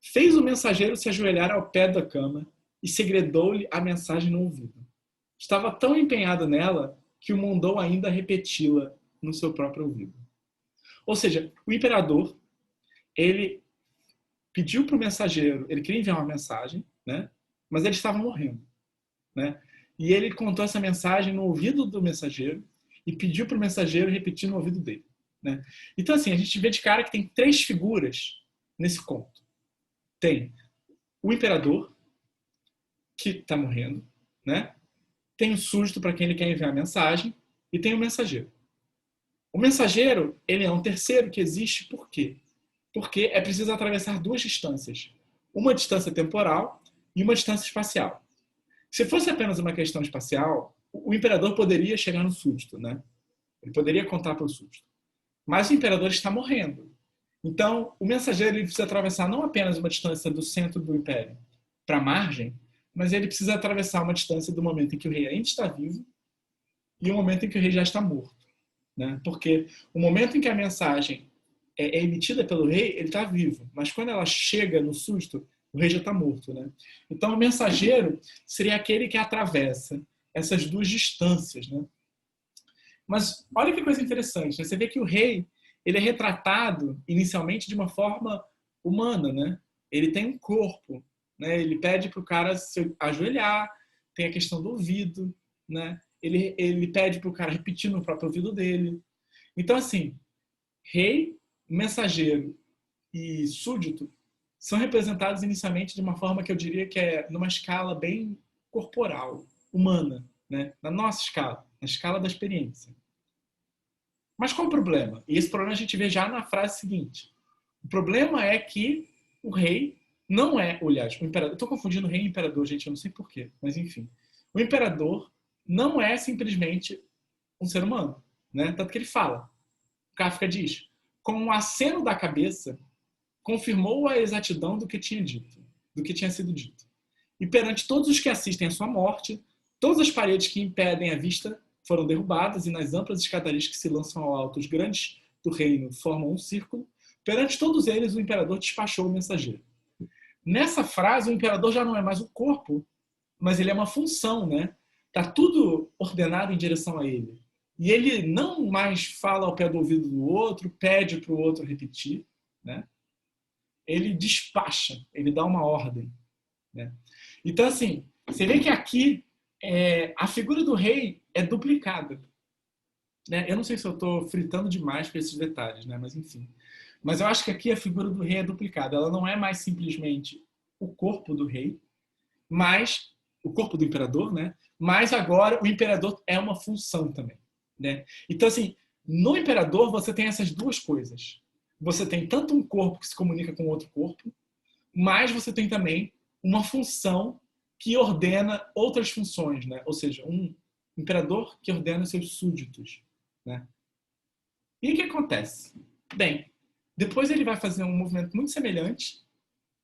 Fez o mensageiro se ajoelhar ao pé da cama e segredou-lhe a mensagem no ouvido. Estava tão empenhado nela que o mandou ainda repeti-la no seu próprio ouvido. Ou seja, o imperador, ele pediu para o mensageiro, ele queria enviar uma mensagem, né? Mas ele estava morrendo, né? E ele contou essa mensagem no ouvido do mensageiro e pediu para o mensageiro repetir no ouvido dele, né? Então, assim, a gente vê de cara que tem três figuras nesse conto. Tem o imperador, que está morrendo, né? Tem o súdito para quem ele quer enviar a mensagem e tem o mensageiro. O mensageiro, ele é um terceiro que existe por quê? Porque é preciso atravessar duas distâncias. Uma distância temporal e uma distância espacial. Se fosse apenas uma questão espacial, o imperador poderia chegar no súdito, né? Ele poderia contar para o súdito. Mas o imperador está morrendo. Então, o mensageiro ele precisa atravessar não apenas uma distância do centro do império para a margem, mas ele precisa atravessar uma distância do momento em que o rei ainda está vivo e o momento em que o rei já está morto. Né? Porque o momento em que a mensagem é emitida pelo rei, ele está vivo. Mas quando ela chega no susto, o rei já está morto. Né? Então, o mensageiro seria aquele que atravessa essas duas distâncias. Né? Mas olha que coisa interessante. Né? Você vê que o rei ele é retratado inicialmente de uma forma humana. Né? Ele tem um corpo. Né? Ele pede para o cara se ajoelhar, tem a questão do ouvido. Né? Ele pede para o cara repetir no próprio ouvido dele. Então, assim, rei, mensageiro e súdito são representados inicialmente de uma forma que eu diria que é numa escala bem corporal, humana, né? Na nossa escala, na escala da experiência. Mas qual o problema? E esse problema a gente vê já na frase seguinte. O problema é que o rei não é, aliás, o imperador, estou confundindo rei e imperador, gente, eu não sei porquê, mas enfim. O imperador não é simplesmente um ser humano, né? Tanto que ele fala. Kafka diz, com um aceno da cabeça, confirmou a exatidão do que tinha sido dito. E perante todos os que assistem à sua morte, todas as paredes que impedem a vista foram derrubadas, e nas amplas escadarias que se lançam ao alto, os grandes do reino formam um círculo. Perante todos eles, o imperador despachou o mensageiro. Nessa frase, o imperador já não é mais o corpo, mas ele é uma função, né? Tá tudo ordenado em direção a ele. E ele não mais fala ao pé do ouvido do outro, pede para o outro repetir, né? Ele despacha, ele dá uma ordem, né? Então, assim, você vê que aqui a figura do rei é duplicada, né? Eu não sei se eu estou fritando demais para esses detalhes, né? Mas enfim. Mas eu acho que aqui a figura do rei é duplicada. Ela não é mais simplesmente o corpo do rei, mas o corpo do imperador, né? Mas agora o imperador é uma função também, né? Então, assim, no imperador você tem essas duas coisas. Você tem tanto um corpo que se comunica com outro corpo, mas você tem também uma função que ordena outras funções, né? Ou seja, um imperador que ordena seus súditos, né? E o que acontece? Bem, depois ele vai fazer um movimento muito semelhante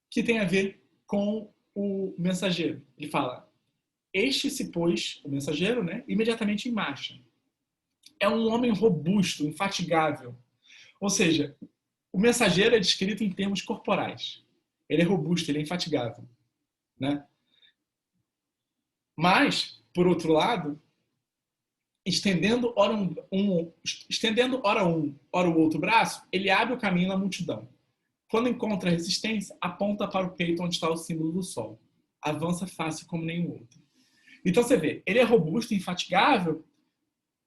que tem a ver com o mensageiro. Ele fala: este se pôs, o mensageiro, né, imediatamente em marcha. É um homem robusto, infatigável. Ou seja, o mensageiro é descrito em termos corporais. Ele é robusto, ele é infatigável, né? Mas, por outro lado, estendendo ora o outro braço, ele abre o caminho na multidão. Quando encontra resistência, aponta para o peito onde está o símbolo do sol. Avança fácil como nenhum outro. Então você vê, ele é robusto, infatigável,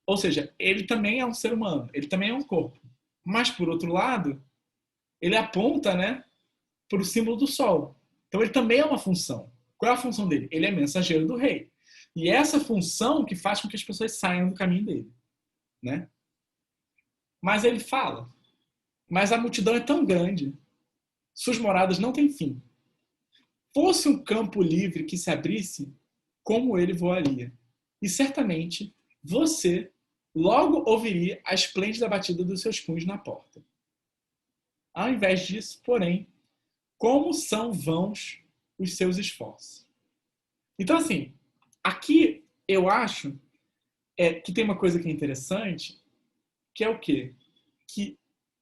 ou seja, ele também é um ser humano, ele também é um corpo. Mas, por outro lado, ele aponta, né, para o símbolo do sol. Então ele também é uma função. Qual é a função dele? Ele é mensageiro do rei. E é essa função que faz com que as pessoas saiam do caminho dele, né? Mas ele fala: mas a multidão é tão grande, suas moradas não têm fim. Fosse um campo livre que se abrisse, como ele voaria. E certamente você logo ouviria a esplêndida batida dos seus punhos na porta. Ao invés disso, porém, como são vãos os seus esforços. Então, assim, aqui eu acho que tem uma coisa que é interessante, que é o quê? Que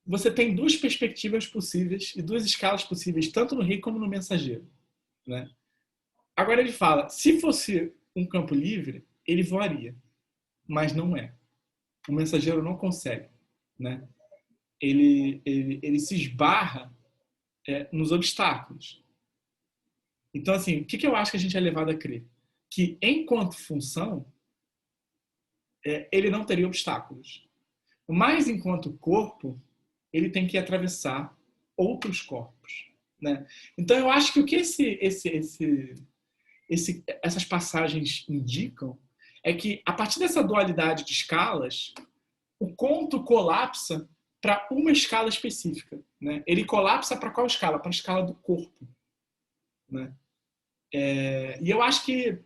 você tem duas perspectivas possíveis e duas escalas possíveis, tanto no rei como no mensageiro, né? Agora ele fala, se fosse um campo livre, ele voaria, mas não é. O mensageiro não consegue, né? Ele se esbarra nos obstáculos. Então, assim, o que eu acho que a gente é levado a crer? Que, enquanto função, ele não teria obstáculos. Mas, enquanto corpo, ele tem que atravessar outros corpos, né? Então, eu acho que o que essas passagens indicam é que, a partir dessa dualidade de escalas, o conto colapsa para uma escala específica, né? Ele colapsa para qual escala? Para a escala do corpo, né? E eu acho que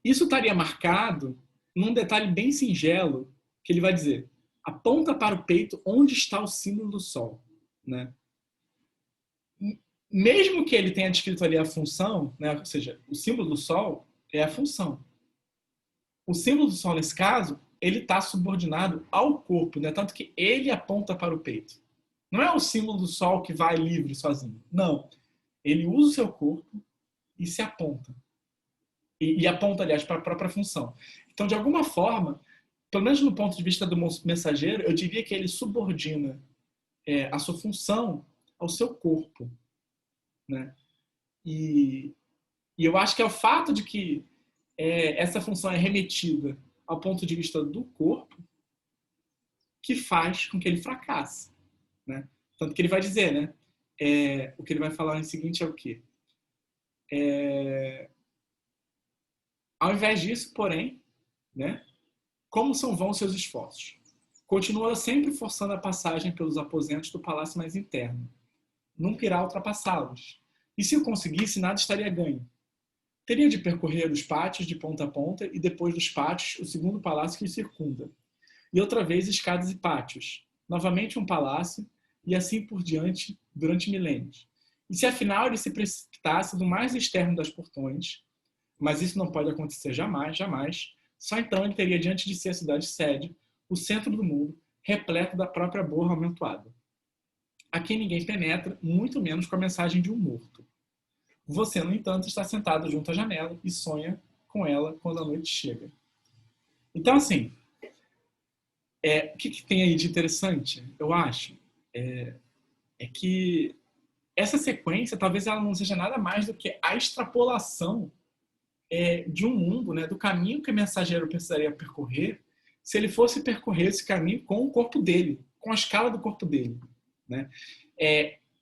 isso estaria marcado num detalhe bem singelo, que ele vai dizer: aponta para o peito onde está o símbolo do sol, né? Mesmo que ele tenha descrito ali a função, né? Ou seja, o símbolo do sol é a função. O símbolo do sol, nesse caso, ele está subordinado ao corpo, né? Tanto que ele aponta para o peito. Não é o símbolo do sol que vai livre sozinho. Não. Ele usa o seu corpo e se aponta. E aponta, aliás, para a própria função. Então, de alguma forma, pelo menos no ponto de vista do mensageiro, eu diria que ele subordina a sua função ao seu corpo, né? E eu acho que é o fato de que essa função é remetida ao ponto de vista do corpo que faz com que ele fracasse, né? Tanto que ele vai dizer, né? O que ele vai falar em seguinte é o quê? Ao invés disso, porém, né? Como são vãos seus esforços? Continua sempre forçando a passagem pelos aposentos do palácio mais interno. Nunca irá ultrapassá-los. E se o conseguisse, nada estaria ganho. Teria de percorrer os pátios de ponta a ponta e depois dos pátios o segundo palácio que o circunda. E outra vez escadas e pátios. novamente um palácio, e assim por diante durante milênios. E se afinal ele se precipitasse do mais externo das portões, mas isso não pode acontecer jamais, jamais, só então ele teria diante de si a cidade-sede, o centro do mundo, repleto da própria borra amontoada. Aqui ninguém penetra, muito menos com a mensagem de um morto. Você, no entanto, está sentado junto à janela e sonha com ela quando a noite chega. Então, assim, o que tem aí de interessante, eu acho, é que essa sequência, talvez ela não seja nada mais do que a extrapolação de um mundo, né, do caminho que o mensageiro precisaria percorrer se ele fosse percorrer esse caminho com o corpo dele, com a escala do corpo dele. Né?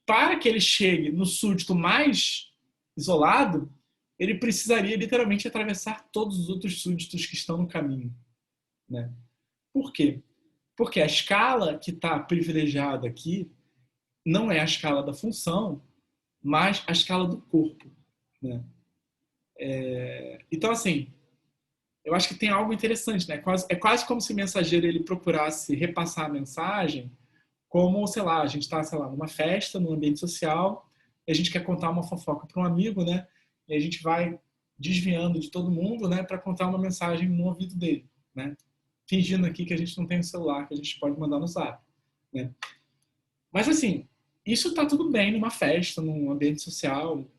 Para que ele chegue no súdito mais isolado, ele precisaria literalmente atravessar todos os outros súditos que estão no caminho. Né? Por quê? Porque a escala que está privilegiada aqui não é a escala da função, mas a escala do corpo. Né? Então, assim, eu acho que tem algo interessante. Né? É quase como se o mensageiro ele procurasse repassar a mensagem como, sei lá, a gente está, sei lá, numa festa, num ambiente social, e a gente quer contar uma fofoca para um amigo, né? E a gente vai desviando de todo mundo, né, para contar uma mensagem no ouvido dele, né? Fingindo aqui que a gente não tem um celular, que a gente pode mandar no Zap, né? Mas assim, isso tá tudo bem numa festa, num ambiente social,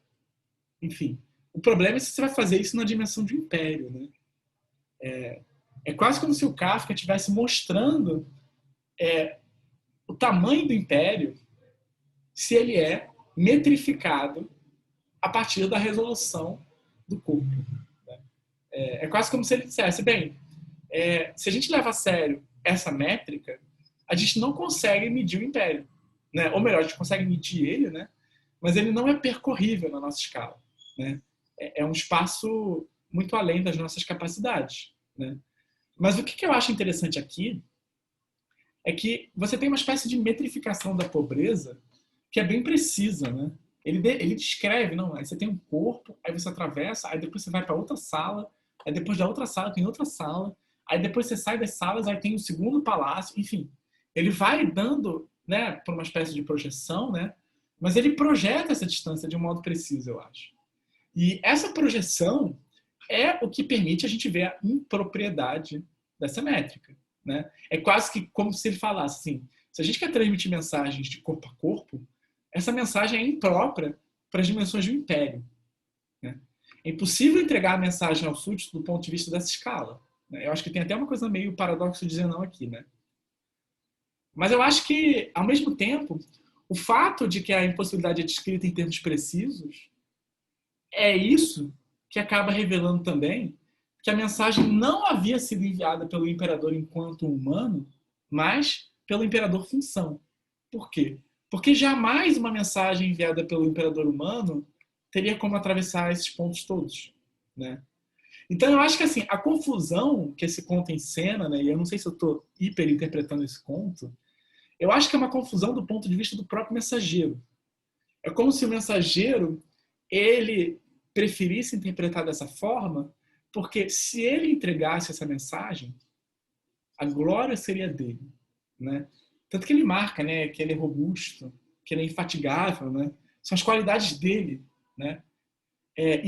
enfim. O problema é se você vai fazer isso na dimensão de um império, né? É quase como se o Kafka estivesse mostrando o tamanho do império se ele é metrificado a partir da resolução do corpo. Né? É quase como se ele dissesse, bem, se a gente leva a sério essa métrica, a gente não consegue medir o império. Né? Ou melhor, a gente consegue medir ele, né? Mas ele não é percorrível na nossa escala. Né? É um espaço muito além das nossas capacidades. Né? Mas o que eu acho interessante aqui é que você tem uma espécie de metrificação da pobreza que é bem precisa, né? Ele descreve, não, aí você tem um corpo, aí você atravessa, aí depois você vai para outra sala, aí depois da outra sala tem outra sala, aí depois você sai das salas, aí tem o segundo palácio, enfim. Ele vai dando, né, por uma espécie de projeção, né? Mas ele projeta essa distância de um modo preciso, eu acho. E essa projeção é o que permite a gente ver a impropriedade dessa métrica, né? É quase que como se ele falasse assim, se a gente quer transmitir mensagens de corpo a corpo, essa mensagem é imprópria para as dimensões do império. Né? É impossível entregar a mensagem ao súdito do ponto de vista dessa escala. Né? Eu acho que tem até uma coisa meio paradoxo de dizer não aqui. Né? Mas eu acho que, ao mesmo tempo, o fato de que a impossibilidade é descrita em termos precisos é isso que acaba revelando também que a mensagem não havia sido enviada pelo imperador enquanto humano, mas pelo imperador função. Por quê? Porque jamais uma mensagem enviada pelo imperador humano teria como atravessar esses pontos todos, né? Então eu acho que assim, a confusão que esse conto encena, né, e eu não sei se eu estou hiperinterpretando esse conto, eu acho que é uma confusão do ponto de vista do próprio mensageiro. É como se o mensageiro ele preferisse interpretar dessa forma, porque se ele entregasse essa mensagem, a glória seria dele, né? Tanto que ele marca, né, que ele é robusto, que ele é infatigável, né? São as qualidades dele, né?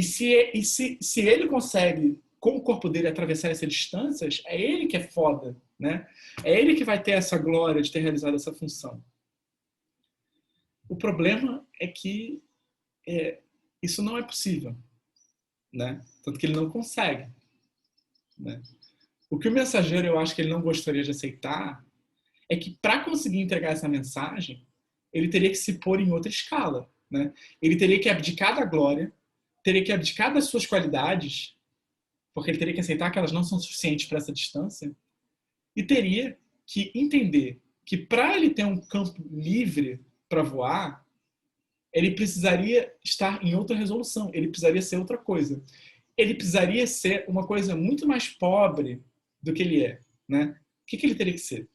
Se ele consegue, com o corpo dele, atravessar essas distâncias, é ele que é foda, né? É ele que vai ter essa glória de ter realizado essa função. O problema é que isso não é possível, né? Tanto que ele não consegue, né? O que o mensageiro, eu acho que ele não gostaria de aceitar é que para conseguir entregar essa mensagem, ele teria que se pôr em outra escala, né? Ele teria que abdicar da glória, teria que abdicar das suas qualidades, porque ele teria que aceitar que elas não são suficientes para essa distância, e teria que entender que para ele ter um campo livre para voar, ele precisaria estar em outra resolução, ele precisaria ser outra coisa. Ele precisaria ser uma coisa muito mais pobre do que ele é, né? O que ele teria que ser?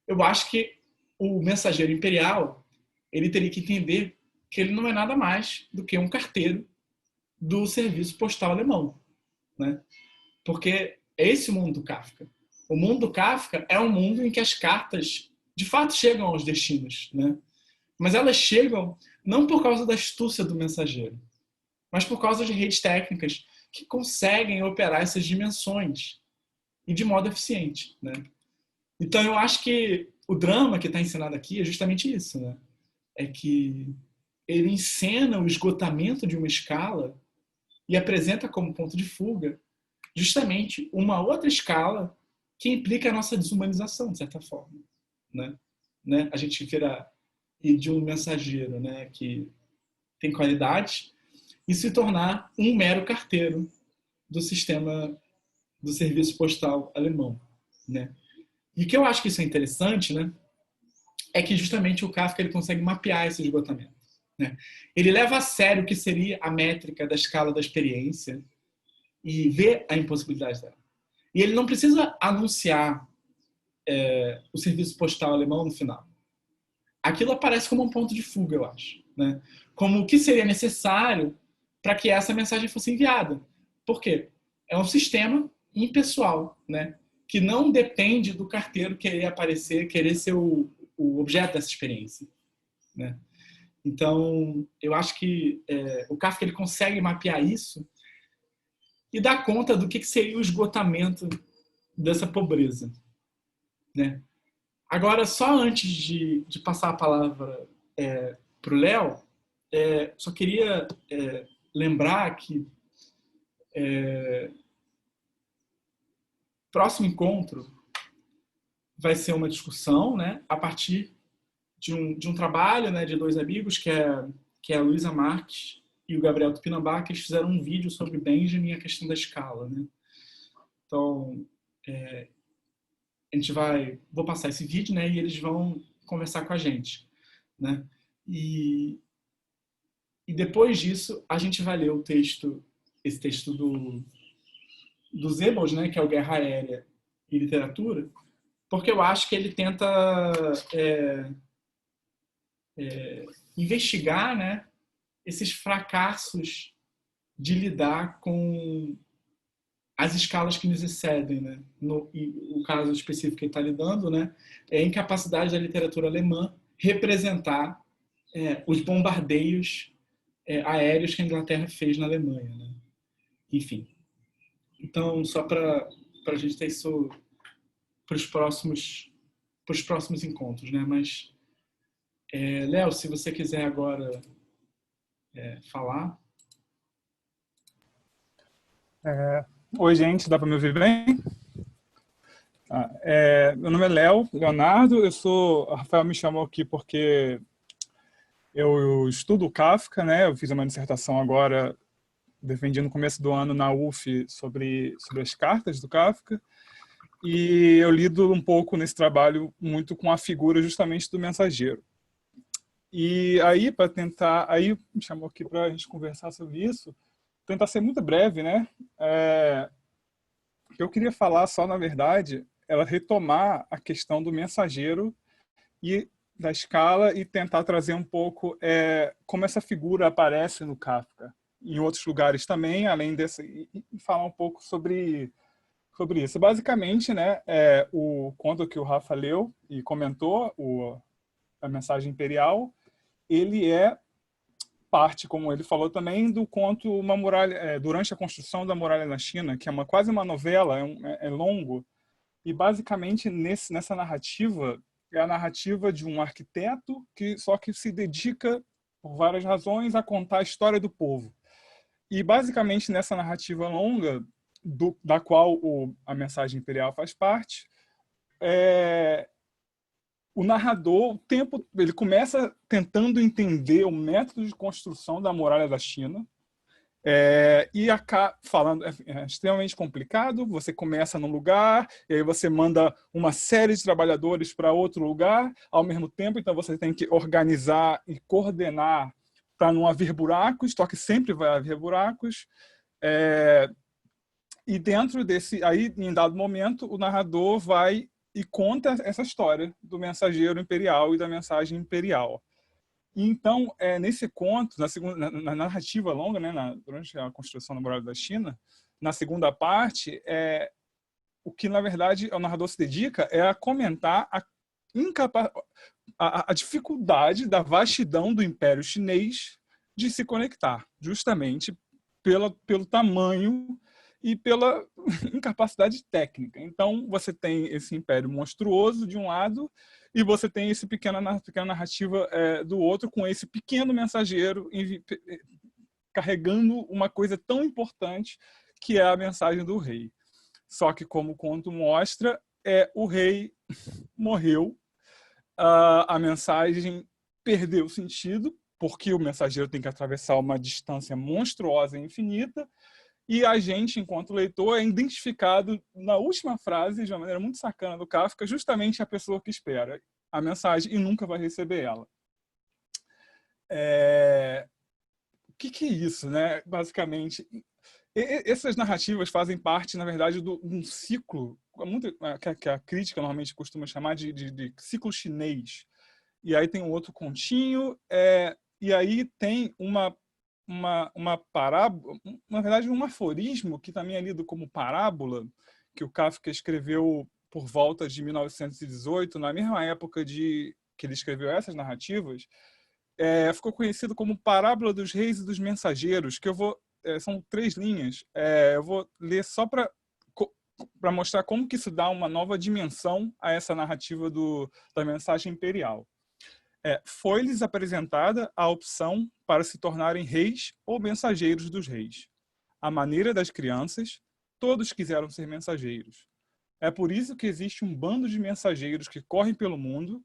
Eu acho que o mensageiro imperial ele teria que entender que ele não é nada mais do que um carteiro do serviço postal alemão, né? Porque é esse o mundo do Kafka. O mundo do Kafka é um mundo em que as cartas de fato chegam aos destinos, né? Mas elas chegam não por causa da astúcia do mensageiro, mas por causa de redes técnicas que conseguem operar essas dimensões e de modo eficiente, né? Então eu acho que o drama que está ensinado aqui é justamente isso, né? É que ele encena o esgotamento de uma escala e apresenta como ponto de fuga justamente uma outra escala que implica a nossa desumanização, de certa forma, né? A gente vira de um mensageiro, né, que tem qualidade e se tornar um mero carteiro do sistema do serviço postal alemão, né? E o que eu acho que isso é interessante, né, é que justamente o Kafka ele consegue mapear esse esgotamento, né? Ele leva a sério o que seria a métrica da escala da experiência e vê a impossibilidade dela. E ele não precisa anunciar o serviço postal alemão no final. Aquilo aparece como um ponto de fuga, eu acho, né? Como o que seria necessário para que essa mensagem fosse enviada. Por quê? É um sistema impessoal, né? Que não depende do carteiro querer aparecer, querer ser o objeto dessa experiência, né? Então, eu acho que o Kafka ele consegue mapear isso e dar conta do que seria o esgotamento dessa pobreza, né? Agora, só antes de passar a palavra para o Léo, só queria lembrar que próximo encontro vai ser uma discussão, né, a partir de um trabalho, né, de dois amigos, que é a Luísa Marques e o Gabriel Tupinambá, que eles fizeram um vídeo sobre Benjamin e a questão da escala, né? Então, vou passar esse vídeo, né, e eles vão conversar com a gente, né? E depois disso, a gente vai ler esse texto do Zebold, né, que é o Guerra Aérea e Literatura, porque eu acho que ele tenta investigar, né, esses fracassos de lidar com as escalas que nos excedem, né? E o caso específico que ele está lidando, né, é a incapacidade da literatura alemã representar os bombardeios aéreos que a Inglaterra fez na Alemanha, né? Enfim. Então, só para a gente ter isso para os próximos encontros, né? Mas, Léo, se você quiser agora falar. Oi, gente, dá para me ouvir bem? Meu nome é Léo Leonardo, o Rafael me chamou aqui porque eu estudo Kafka, né? Eu fiz uma dissertação agora, defendi no começo do ano na UF sobre as cartas do Kafka, e eu lido um pouco nesse trabalho muito com a figura justamente do mensageiro. E aí, aí me chamou aqui para a gente conversar sobre isso, tentar ser muito breve, né? Eu queria falar só, na verdade, ela retomar a questão do mensageiro e da escala e tentar trazer um pouco como essa figura aparece no Kafka, em outros lugares também, além desse, e falar um pouco sobre isso. Basicamente, né, o conto que o Rafa leu e comentou, a Mensagem Imperial, ele é parte, como ele falou também, do conto Uma Muralha, durante a construção da muralha na China, que é quase uma novela, é longo, e basicamente nessa narrativa é a narrativa de um arquiteto que se dedica, por várias razões, a contar a história do povo. E basicamente nessa narrativa longa, da qual a Mensagem Imperial faz parte, o narrador, ele começa tentando entender o método de construção da muralha da China, e acaba falando, é extremamente complicado. Você começa num lugar, e aí você manda uma série de trabalhadores para outro lugar ao mesmo tempo, então você tem que organizar e coordenar para não haver buracos, só que sempre vai haver buracos. E dentro desse, aí em dado momento, o narrador vai e conta essa história do mensageiro imperial e da mensagem imperial. Então, nesse conto, na narrativa longa, né, durante a construção da muralha da China, na segunda parte, o que, na verdade, o narrador se dedica é a comentar a dificuldade da vastidão do Império Chinês de se conectar, justamente pelo tamanho e pela incapacidade técnica. Então, você tem esse império monstruoso de um lado e você tem esse pequena narrativa do outro, com esse pequeno mensageiro carregando uma coisa tão importante que é a mensagem do rei. Só que, como o conto mostra, o rei morreu, a mensagem perdeu sentido, porque o mensageiro tem que atravessar uma distância monstruosa e infinita, e a gente, enquanto leitor, é identificado na última frase, de uma maneira muito sacana do Kafka, justamente a pessoa que espera a mensagem e nunca vai receber ela. O que é isso, né? Basicamente, essas narrativas fazem parte, na verdade, de um ciclo que a crítica normalmente costuma chamar de ciclo chinês. E aí tem um outro continho, e aí tem uma parábola, na verdade, um aforismo que também é lido como parábola, que o Kafka escreveu por volta de 1918, na mesma época que ele escreveu essas narrativas. Ficou conhecido como Parábola dos Reis e dos Mensageiros, que são 3 linhas. Eu vou ler só para mostrar como que isso dá uma nova dimensão a essa narrativa da mensagem imperial. Foi-lhes apresentada a opção para se tornarem reis ou mensageiros dos reis. À maneira das crianças, todos quiseram ser mensageiros. É por isso que existe um bando de mensageiros que correm pelo mundo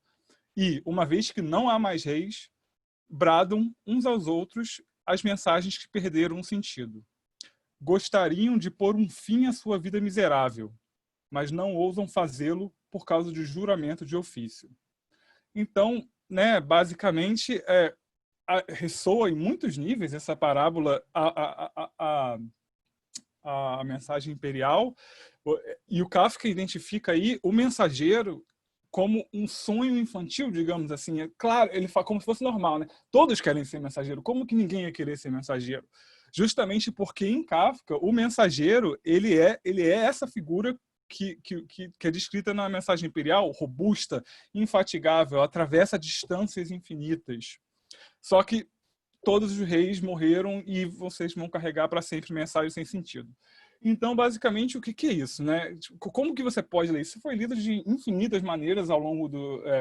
e, uma vez que não há mais reis, bradam uns aos outros as mensagens que perderam o sentido. Gostariam de pôr um fim à sua vida miserável, mas não ousam fazê-lo por causa de juramento de ofício. Então, né, basicamente, ressoa em muitos níveis essa parábola, a mensagem imperial, e o Kafka identifica aí o mensageiro como um sonho infantil, digamos assim. Claro, ele fala como se fosse normal, né? Todos querem ser mensageiro. Como que ninguém ia querer ser mensageiro? Justamente porque em Kafka, o mensageiro, ele é essa figura que é descrita na mensagem imperial, robusta, infatigável, atravessa distâncias infinitas. Só que todos os reis morreram e vocês vão carregar para sempre mensagens sem sentido. Então, basicamente, o que é isso, né? Como que você pode ler isso? Isso foi lido de infinitas maneiras ao longo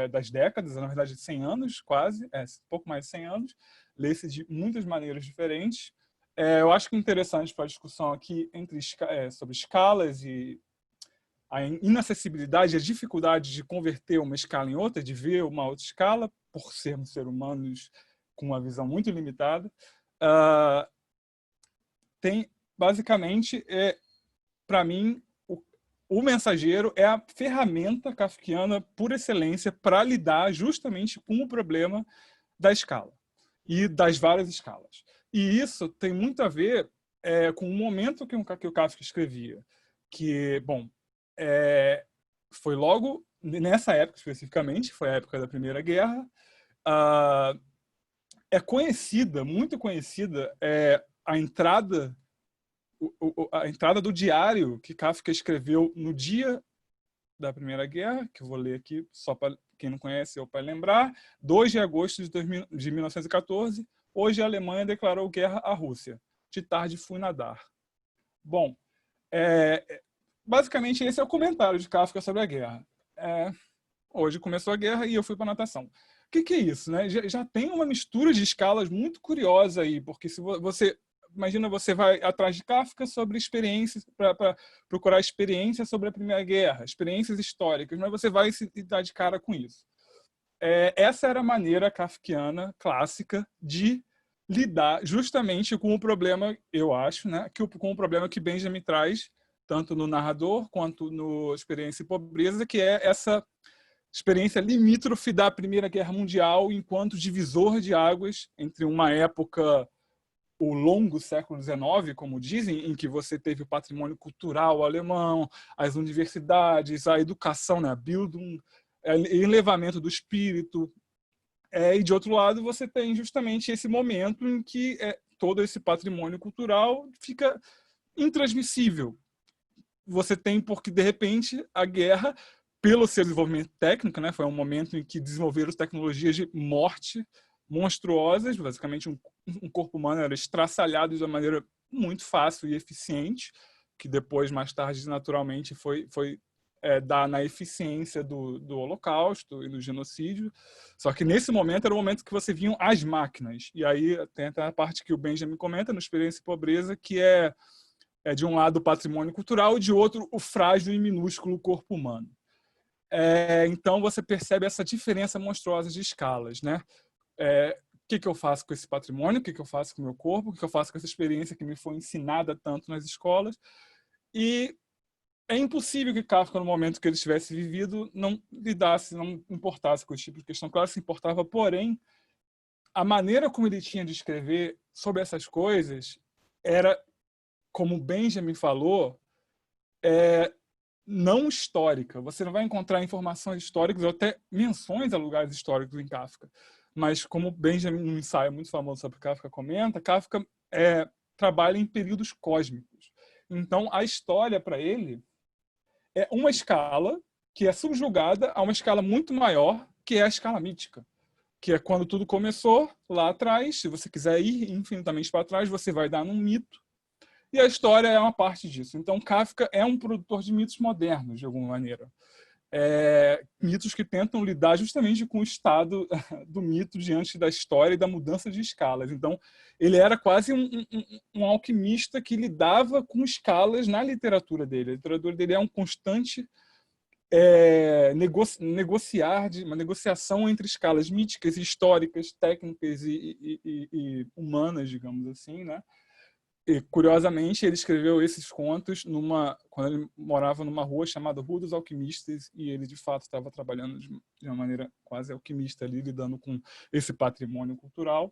das décadas, na verdade, de 100 anos, quase, pouco mais de 100 anos. Lê-se de muitas maneiras diferentes. Eu acho que é interessante para a discussão aqui sobre escalas e a inacessibilidade, a dificuldade de converter uma escala em outra, de ver uma outra escala, por sermos seres humanos com uma visão muito limitada. Tem, basicamente, para mim, o mensageiro é a ferramenta kafkiana por excelência para lidar justamente com o problema da escala e das várias escalas. E isso tem muito a ver com o momento que o Kafka escrevia, que, bom, foi logo nessa época especificamente, foi a época da Primeira Guerra. É conhecida, muito conhecida, a entrada do diário que Kafka escreveu no dia da Primeira Guerra, que eu vou ler aqui só para quem não conhece ou para lembrar. 2 de agosto de 1914, hoje a Alemanha declarou guerra à Rússia. De tarde fui nadar. Bom, basicamente esse é o comentário de Kafka sobre a guerra. Hoje começou a guerra e eu fui para a natação. O que é isso, né? Já tem uma mistura de escalas muito curiosa aí, porque se você imagina, você vai atrás de Kafka sobre experiências, para procurar experiências sobre a Primeira Guerra, experiências históricas, mas você vai se dar de cara com isso. Essa era a maneira kafkiana clássica de lidar justamente com o problema, eu acho, né, com o problema que Benjamin traz, tanto no narrador quanto no Experiência e Pobreza, que é essa experiência limítrofe da Primeira Guerra Mundial enquanto divisor de águas entre uma época, o longo século XIX, como dizem, em que você teve o patrimônio cultural alemão, as universidades, a educação, né, a Bildung, elevamento do espírito. E, de outro lado, você tem justamente esse momento em que todo esse patrimônio cultural fica intransmissível. Você tem, porque, de repente, a guerra pelo seu desenvolvimento técnico, né? Foi um momento em que desenvolveram tecnologias de morte monstruosas, basicamente um corpo humano era estraçalhado de uma maneira muito fácil e eficiente, que depois, mais tarde, naturalmente, foi dar na eficiência do Holocausto e do genocídio. Só que nesse momento era o momento que você viam as máquinas. E aí tem até a parte que o Benjamin comenta no Experiência e Pobreza, que é de um lado o patrimônio cultural e de outro o frágil e minúsculo corpo humano. Então você percebe essa diferença monstruosa de escalas, né? O que eu faço com esse patrimônio, o que eu faço com o meu corpo, o que eu faço com essa experiência que me foi ensinada tanto nas escolas. E é impossível que Kafka, no momento que ele tivesse vivido, não lidasse, não importasse com esse tipo de questão. Claro que se importava, porém, a maneira como ele tinha de escrever sobre essas coisas era, como Benjamin falou, não histórica. Você não vai encontrar informações históricas ou até menções a lugares históricos em Kafka. Mas, como Benjamin, num ensaio muito famoso sobre Kafka, comenta, Kafka trabalha em períodos cósmicos. Então, a história, para ele, é uma escala que é subjugada a uma escala muito maior, que é a escala mítica, que é quando tudo começou lá atrás. Se você quiser ir infinitamente para trás, você vai dar num mito, e a história é uma parte disso. Então, Kafka é um produtor de mitos modernos, de alguma maneira. Mitos que tentam lidar justamente com o estado do mito diante da história e da mudança de escalas. Então, ele era quase um alquimista que lidava com escalas na literatura dele. A literatura dele é um constante uma negociação entre escalas míticas, históricas, técnicas e humanas, digamos assim, né? E, curiosamente, ele escreveu esses contos quando ele morava numa rua chamada Rua dos Alquimistas, e ele, de fato, estava trabalhando de uma maneira quase alquimista ali, lidando com esse patrimônio cultural.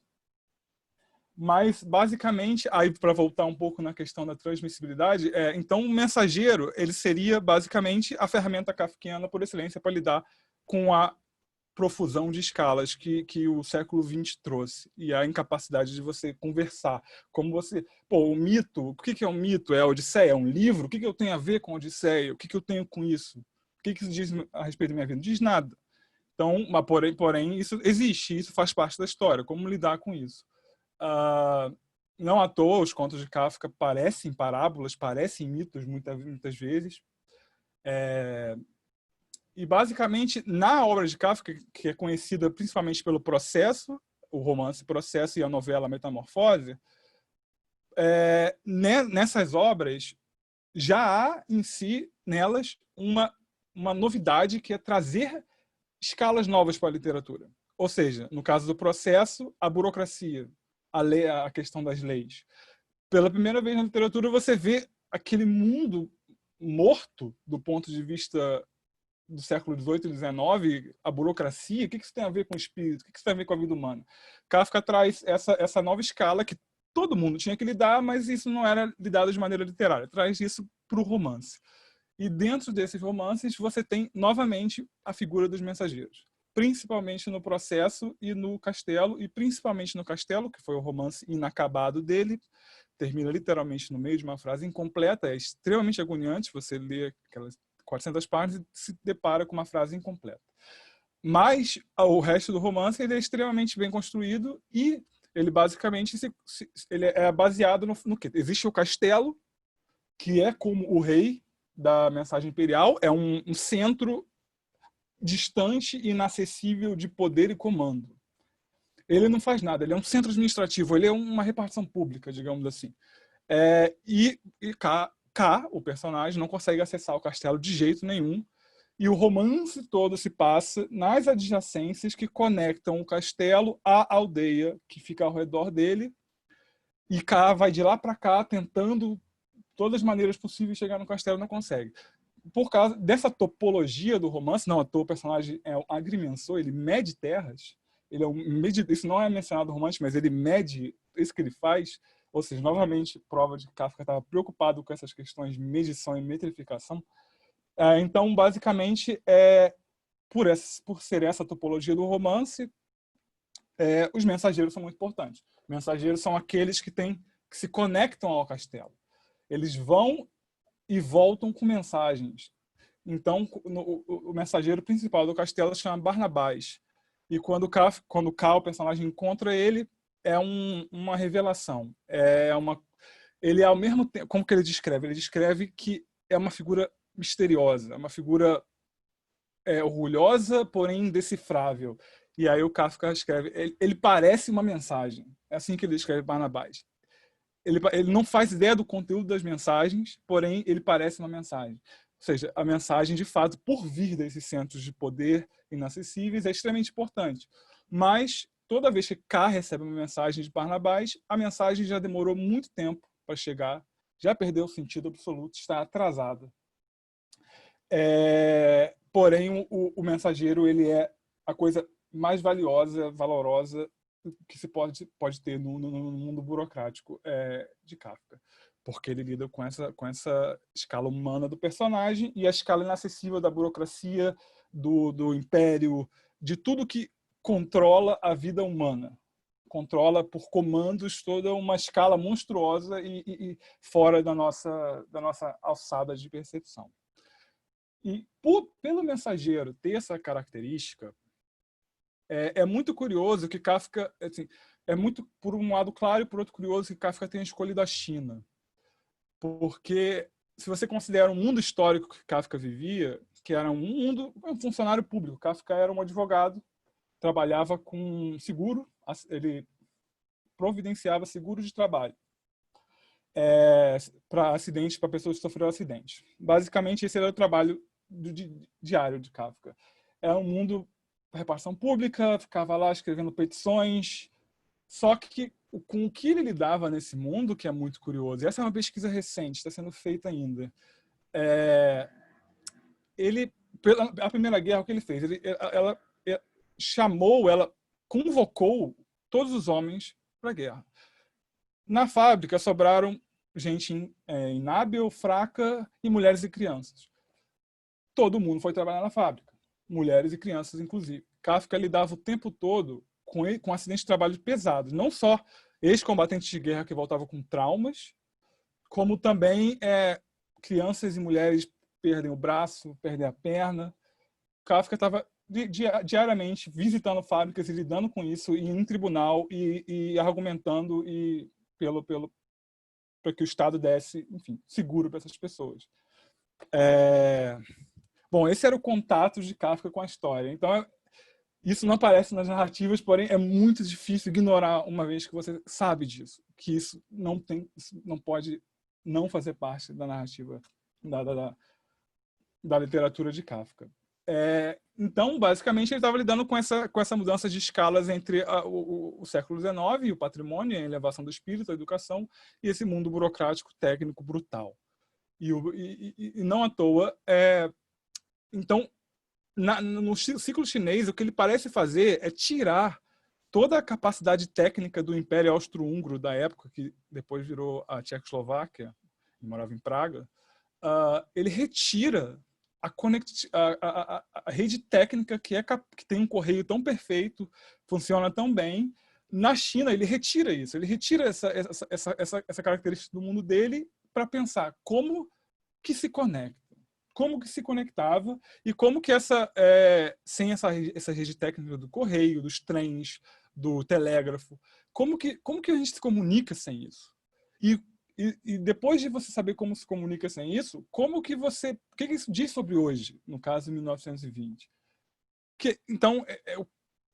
Mas, basicamente, aí para voltar um pouco na questão da transmissibilidade, então o mensageiro ele seria, basicamente, a ferramenta kafkiana por excelência para lidar com a profusão de escalas que o século XX trouxe, e a incapacidade de você conversar. Como você... o mito, o que é um mito? É a Odisseia? É um livro? O que eu tenho a ver com a Odisseia? O que eu tenho com isso? O que isso diz a respeito da minha vida? Não diz nada. Então, porém, isso existe, isso faz parte da história. Como lidar com isso? Não à toa, os contos de Kafka parecem parábolas, parecem mitos muitas vezes. E, basicamente, na obra de Kafka, que é conhecida principalmente pelo Processo, o romance Processo e a novela Metamorfose, nessas obras já há em si, nelas, uma novidade que é trazer escalas novas para a literatura. Ou seja, no caso do Processo, a burocracia, a questão das leis. Pela primeira vez na literatura, você vê aquele mundo morto do ponto de vista do século XVIII e XIX, a burocracia. O que isso tem a ver com o espírito? O que isso tem a ver com a vida humana? Kafka traz essa nova escala que todo mundo tinha que lidar, mas isso não era lidado de maneira literária. Traz isso para o romance. E dentro desses romances, você tem, novamente, a figura dos mensageiros. Principalmente no Processo e no Castelo, e principalmente no Castelo, que foi o romance inacabado dele, termina literalmente no meio de uma frase incompleta, é extremamente agoniante, você lê aquelas 400 páginas e se depara com uma frase incompleta. Mas o resto do romance ele é extremamente bem construído e ele basicamente ele é baseado no quê? Existe o castelo, que é como o rei da mensagem imperial, é um centro distante e inacessível de poder e comando. Ele não faz nada, ele é um centro administrativo, ele é uma repartição pública, digamos assim. E K, o personagem, não consegue acessar o castelo de jeito nenhum, e o romance todo se passa nas adjacências que conectam o castelo à aldeia que fica ao redor dele, e K vai de lá para cá tentando todas as maneiras possíveis chegar no castelo, não consegue. Por causa dessa topologia do romance, não à toa o personagem é um agrimensor, ele mede terras, ele é isso não é mencionado no romance, mas ele mede isso que ele faz, ou seja, novamente, prova de que Kafka estava preocupado com essas questões de medição e metrificação. Então, basicamente, por ser essa topologia do romance, os mensageiros são muito importantes. Mensageiros são aqueles que se conectam ao castelo. Eles vão e voltam com mensagens. Então, o mensageiro principal do castelo se chama Barnabás. E quando o Cal, o personagem, encontra ele, é uma revelação. Ele, ao mesmo tempo, como que ele descreve? Ele descreve que é uma figura misteriosa, é uma figura orgulhosa, porém indecifrável. E aí o Kafka escreve, ele parece uma mensagem. É assim que ele escreve Barnabás. Ele não faz ideia do conteúdo das mensagens, porém ele parece uma mensagem. Ou seja, a mensagem, de fato, por vir desses centros de poder inacessíveis, é extremamente importante. Mas, toda vez que K recebe uma mensagem de Barnabás, a mensagem já demorou muito tempo para chegar, já perdeu o sentido absoluto, está atrasada. Porém, o mensageiro ele é a coisa mais valiosa, valorosa que se pode ter no mundo burocrático de Kafka, porque ele lida com essa escala humana do personagem e a escala inacessível da burocracia, do império, de tudo que controla a vida humana. Controla por comandos toda uma escala monstruosa e fora da nossa alçada de percepção. E pelo mensageiro ter essa característica, é muito curioso que Kafka, assim, é muito, por um lado claro, e por outro curioso que Kafka tenha escolhido a China. Porque, se você considera o mundo histórico que Kafka vivia, que era um funcionário público, Kafka era um advogado, trabalhava com seguro, ele providenciava seguro de trabalho para acidentes, para pessoas que sofreram acidente. Basicamente, esse era o trabalho diário de Kafka. É um mundo repartição pública, ficava lá escrevendo petições, só que com o que ele lidava nesse mundo, que é muito curioso, e essa é uma pesquisa recente, está sendo feita ainda, a Primeira Guerra, o que ele fez? Ela convocou todos os homens para a guerra. Na fábrica sobraram gente inábil, fraca e mulheres e crianças. Todo mundo foi trabalhar na fábrica, mulheres e crianças, inclusive. Kafka lidava o tempo todo com acidentes de trabalho pesados, não só ex-combatentes de guerra que voltavam com traumas, como também crianças e mulheres perdem o braço, perdem a perna. Kafka estava diariamente visitando fábricas e lidando com isso, e em tribunal e argumentando para que o Estado desse, enfim, seguro para essas pessoas. Bom, esse era o contato de Kafka com a história. Então, isso não aparece nas narrativas, porém é muito difícil ignorar uma vez que você sabe disso, que isso não pode não fazer parte da narrativa da literatura de Kafka. Então, basicamente, ele estava lidando com essa mudança de escalas entre o século XIX e o patrimônio, a elevação do espírito, a educação, e esse mundo burocrático, técnico, brutal. E não à toa. Então, no ciclo chinês, o que ele parece fazer é tirar toda a capacidade técnica do Império Austro-Húngaro da época, que depois virou a Tchecoslováquia, ele morava em Praga. Ele retira a rede técnica que tem um correio tão perfeito, funciona tão bem. Na China, ele retira isso, ele retira essa característica do mundo dele para pensar como que se conecta, como que se conectava e como que sem essa rede técnica do correio, dos trens, do telégrafo, como que a gente se comunica sem isso? E depois de você saber como se comunica sem isso, o que isso diz sobre hoje, no caso, 1920? Então,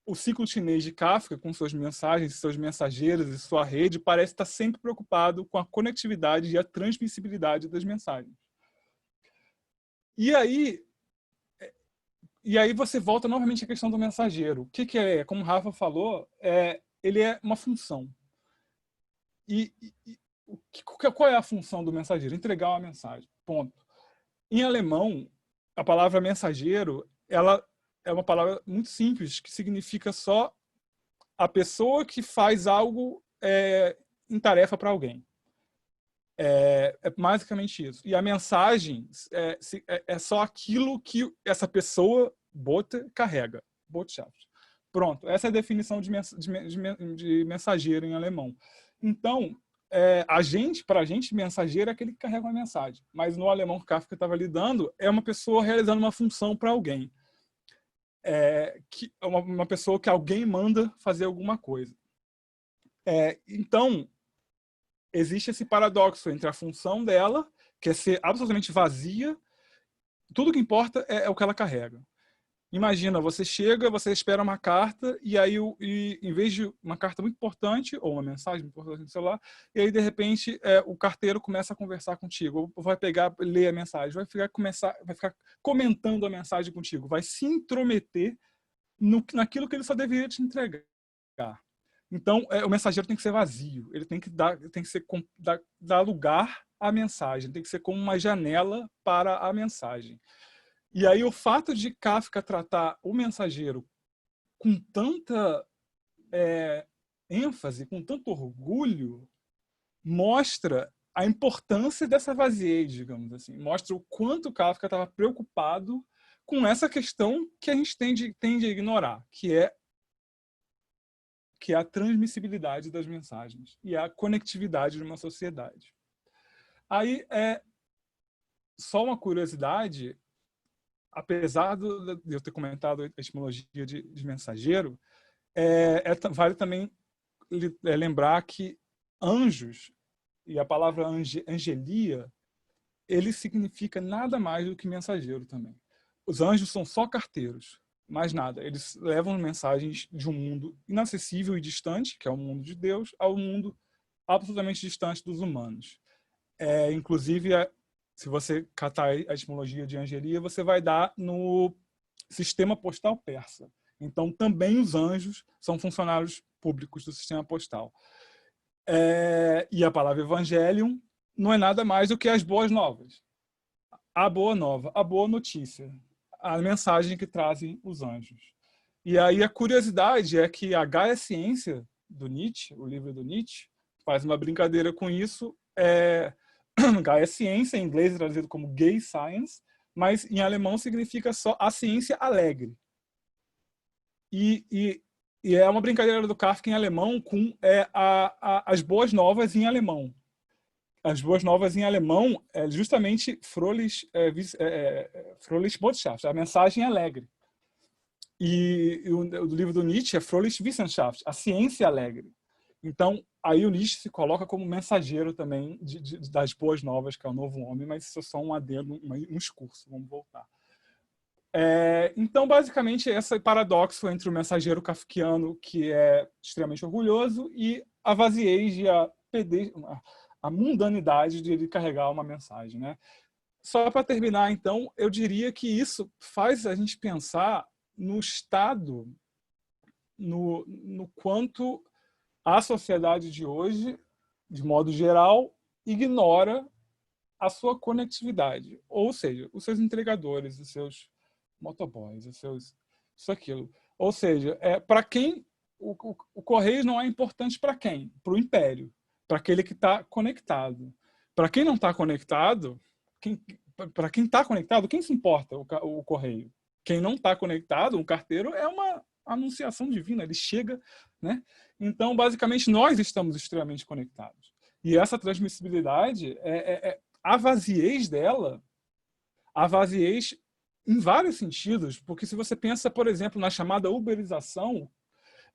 o ciclo chinês de Kafka, com suas mensagens, seus mensageiros e sua rede, parece estar sempre preocupado com a conectividade e a transmissibilidade das mensagens. E aí você volta novamente à questão do mensageiro. O que é? Como o Rafa falou, ele é uma função. Qual é a função do mensageiro? Entregar uma mensagem. Ponto. Em alemão, a palavra mensageiro, ela é uma palavra muito simples, que significa só a pessoa que faz algo em tarefa para alguém. É basicamente isso. E a mensagem é só aquilo que essa pessoa carrega. Botschaft. Pronto. Essa é a definição de mensageiro em alemão. Então, para a gente, mensageiro é aquele que carrega uma mensagem. Mas no alemão que Kafka estava lidando, é uma pessoa realizando uma função para alguém. Uma pessoa que alguém manda fazer alguma coisa. Então, existe esse paradoxo entre a função dela, que é ser absolutamente vazia, tudo que importa é o que ela carrega. Imagina, você chega, você espera uma carta, e aí, em vez de uma carta muito importante, ou uma mensagem muito importante no celular, e aí, de repente, o carteiro começa a conversar contigo, ou vai pegar, ler a mensagem, vai ficar comentando a mensagem contigo, vai se intrometer naquilo que ele só deveria te entregar. Então, o mensageiro tem que ser vazio, ele tem que dar lugar à mensagem, tem que ser como uma janela para a mensagem. E aí o fato de Kafka tratar o mensageiro com tanta ênfase, com tanto orgulho, mostra a importância dessa vaziez, digamos assim. Mostra o quanto Kafka estava preocupado com essa questão que a gente tende a ignorar, que é a transmissibilidade das mensagens e a conectividade de uma sociedade. Aí, só uma curiosidade, apesar de eu ter comentado a etimologia de mensageiro, vale também lembrar que anjos, e a palavra angelia, ele significa nada mais do que mensageiro também. Os anjos são só carteiros, mais nada. Eles levam mensagens de um mundo inacessível e distante, que é o mundo de Deus, ao mundo absolutamente distante dos humanos. Inclusive, se você catar a etimologia de angelia, você vai dar no sistema postal persa. Então, também os anjos são funcionários públicos do sistema postal. E a palavra evangelium não é nada mais do que as boas novas. A boa nova, a boa notícia, a mensagem que trazem os anjos. E aí a curiosidade é que a Gaia Ciência do Nietzsche, o livro do Nietzsche, faz uma brincadeira com isso. Gaia Ciência, em inglês traduzido como Gay Science, mas em alemão significa só a ciência alegre. E é uma brincadeira do Kafka em alemão com as boas novas em alemão. As boas novas em alemão é justamente Fröhliche Botschaft, a mensagem alegre. E o livro do Nietzsche é Fröhliche Wissenschaft, a ciência alegre. Então, aí o Nietzsche se coloca como mensageiro também das boas novas, que é o novo homem, mas isso é só um adendo, um discurso. Vamos voltar. Então, basicamente, esse paradoxo entre o mensageiro kafkiano, que é extremamente orgulhoso, e a vaziez e a mundanidade de ele carregar uma mensagem, né? Só para terminar, então, eu diria que isso faz a gente pensar no estado, no quanto a sociedade de hoje, de modo geral, ignora a sua conectividade. Ou seja, os seus entregadores, os seus motoboys, os seus isso, aquilo. Ou seja, para quem o correio não é importante para quem? Para o império, para aquele que está conectado. Para quem não está conectado, para quem está conectado, quem se importa o correio? Quem não está conectado, um carteiro é uma anunciação divina, ele chega, né? Então, basicamente, nós estamos extremamente conectados. E essa transmissibilidade, a vaziez dela, a vaziez em vários sentidos, porque se você pensa, por exemplo, na chamada uberização,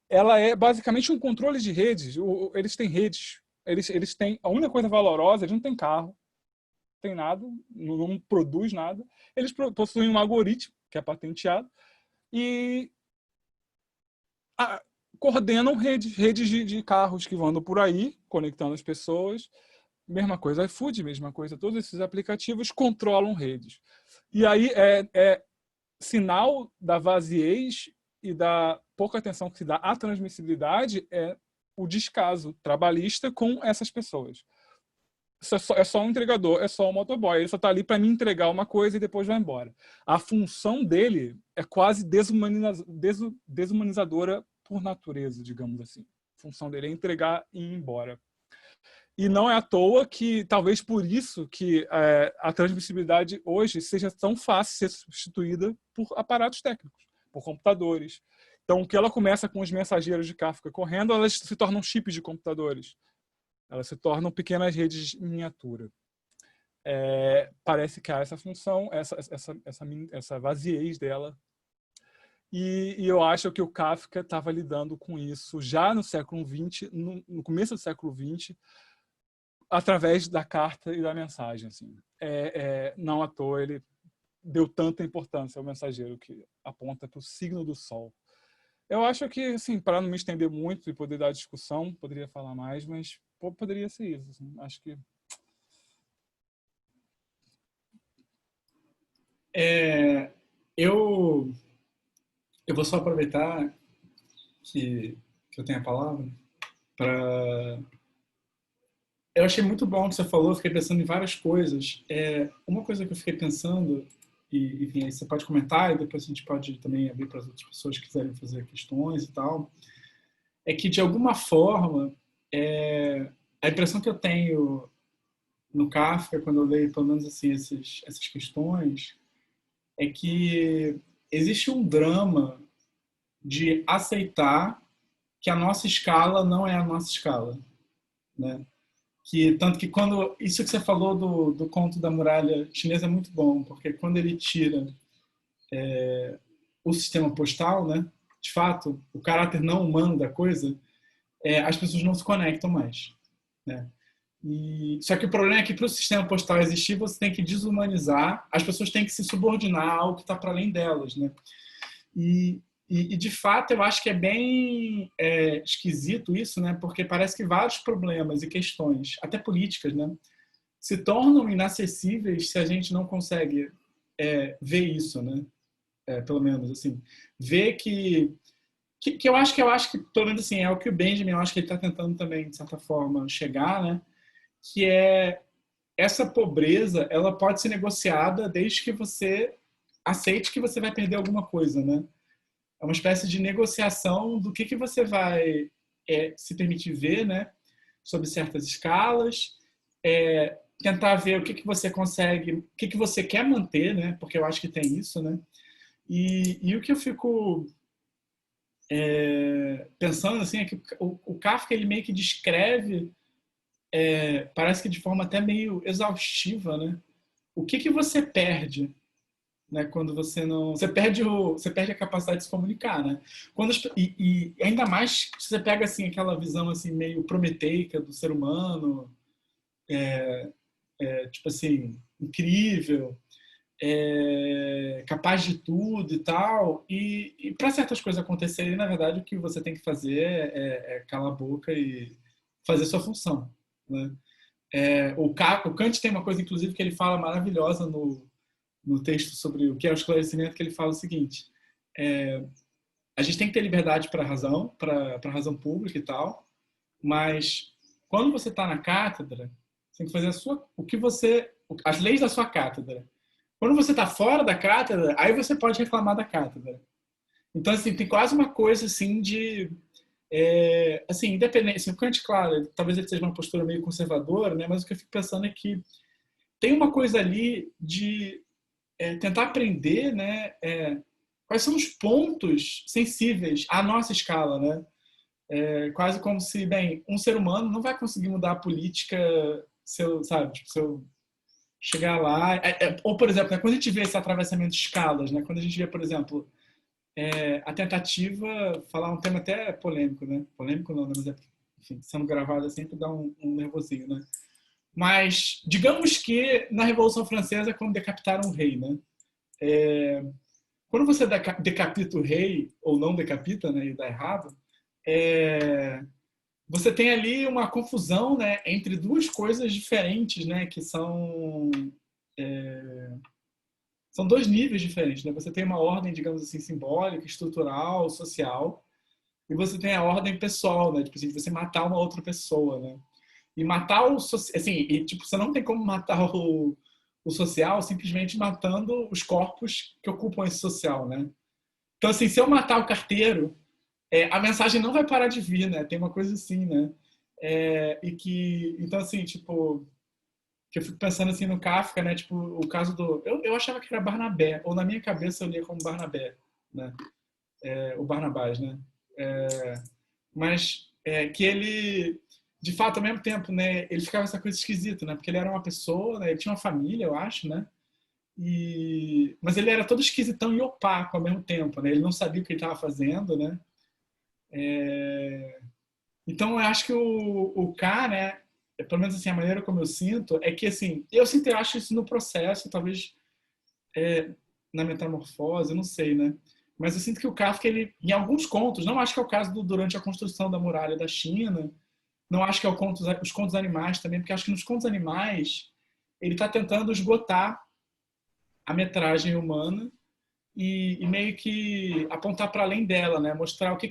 ela é basicamente um controle de redes. Eles têm redes, eles têm a única coisa valorosa, eles não têm carro, não tem nada, não produz nada. Eles possuem um algoritmo, que é patenteado, e coordenam redes de carros que andam por aí, conectando as pessoas. Mesma coisa iFood, mesma coisa, todos esses aplicativos controlam redes. E aí é sinal da vaziez e da pouca atenção que se dá à transmissibilidade é o descaso trabalhista com essas pessoas. É só um entregador, é só um motoboy. Ele só está ali para me entregar uma coisa e depois vai embora. A função dele é quase desumanizadora por natureza, digamos assim. A função dele é entregar e ir embora. E não é à toa que, talvez por isso, que a transmissibilidade hoje seja tão fácil de ser substituída por aparatos técnicos, por computadores. Então, o que ela começa com os mensageiros de Kafka correndo, elas se tornam chips de computadores. Elas se tornam pequenas redes em miniatura. Parece que há essa função, essa vaziez dela. E eu acho que o Kafka estava lidando com isso já no século XX, no começo do século XX, através da carta e da mensagem. Assim. Não à toa ele deu tanta importância ao mensageiro que aponta para o signo do Sol. Eu acho que, assim, para não me estender muito e poder dar discussão, poderia falar mais, mas poderia ser isso. Assim. Acho que... Eu vou só aproveitar que eu tenho a palavra para... Eu achei muito bom o que você falou, fiquei pensando em várias coisas. Uma coisa que eu fiquei pensando, e enfim, aí você pode comentar e depois a gente pode também abrir para as outras pessoas que quiserem fazer questões e tal, é que, de alguma forma, a impressão que eu tenho no Kafka, quando eu leio, pelo menos assim, essas questões, é que existe um drama de aceitar que a nossa escala não é a nossa escala, né? Tanto que quando isso que você falou do conto da muralha chinesa é muito bom, porque quando ele tira o sistema postal, né? De fato, o caráter não humano da coisa, as pessoas não se conectam mais, né? Só que o problema é que para o sistema postal existir, você tem que desumanizar, as pessoas têm que se subordinar ao que está para além delas, né? De fato, eu acho que é bem esquisito isso, né? Porque parece que vários problemas e questões, até políticas, né, se tornam inacessíveis se a gente não consegue ver isso, né? Pelo menos assim, ver que eu acho que pelo menos assim é o que o Benjamin, eu acho que ele está tentando também de certa forma chegar, né? Que essa pobreza, ela pode ser negociada desde que você aceite que você vai perder alguma coisa, né? É uma espécie de negociação do que você vai se permitir ver, né? Sobre certas escalas, tentar ver o que você consegue, o que você quer manter, né? Porque eu acho que tem isso, né? E o que eu fico pensando assim é que o Kafka ele meio que descreve, parece que de forma até meio exaustiva, né? O que você perde, né? Quando você não, você perde a capacidade de se comunicar, né? E ainda mais se você pega assim aquela visão assim meio prometeica do ser humano, tipo assim, incrível, capaz de tudo e tal. E para certas coisas acontecerem, na verdade, o que você tem que fazer é calar a boca e fazer sua função, né? O Kant tem uma coisa, inclusive, que ele fala maravilhosa no texto sobre o que é o esclarecimento, que ele fala o seguinte: a gente tem que ter liberdade para a razão pública e tal, mas quando você está na cátedra, você tem que fazer as leis da sua cátedra. Quando você está fora da cátedra, aí você pode reclamar da cátedra. Então, assim, tem quase uma coisa assim de assim, independente, assim, o Kant, claro, talvez ele seja uma postura meio conservadora, né? Mas o que eu fico pensando é que tem uma coisa ali de tentar aprender, né? Quais são os pontos sensíveis à nossa escala, né? Quase como se, bem, um ser humano não vai conseguir mudar a política se eu, sabe, tipo, se eu chegar lá. Ou, por exemplo, né, quando a gente vê esse atravessamento de escalas, né? Quando a gente vê, por exemplo, a tentativa, falar um tema até polêmico, né? Polêmico não, né? Mas enfim, sendo gravado é sempre dá um nervosinho, né? Mas, digamos que na Revolução Francesa, quando decapitaram o rei, né? Quando você decapita o rei, ou não decapita, né, e dá errado, você tem ali uma confusão, né, entre duas coisas diferentes, né, que são dois níveis diferentes. Né? Você tem uma ordem, digamos assim, simbólica, estrutural, social, e você tem a ordem pessoal, né, tipo assim, de você matar uma outra pessoa, né? E matar assim, e tipo, você não tem como matar o social simplesmente matando os corpos que ocupam esse social, né? Então, assim, se eu matar o carteiro, a mensagem não vai parar de vir, né? Tem uma coisa assim, né? Então, assim, tipo, que eu fico pensando assim no Kafka, né? Tipo, o caso do... Eu achava que era Barnabé, ou na minha cabeça eu lia como Barnabé, né? O Barnabás, né? Mas que ele... de fato, ao mesmo tempo, né, ele ficava essa coisa esquisita, né? Porque ele era uma pessoa, né, ele tinha uma família, eu acho, né? Mas ele era todo esquisitão e opaco ao mesmo tempo, né? Ele não sabia o que ele estava fazendo, né? Então, eu acho que o K, né, pelo menos assim, a maneira como eu sinto, é que, assim, eu acho isso no processo, talvez na metamorfose, eu não sei, né? Mas eu sinto que o Kafka, ele, em alguns contos, não acho que é o caso durante a construção da muralha da China, não acho que é os contos animais também, porque acho que nos contos animais ele está tentando esgotar a metragem humana e meio que apontar para além dela, né? Mostrar o que,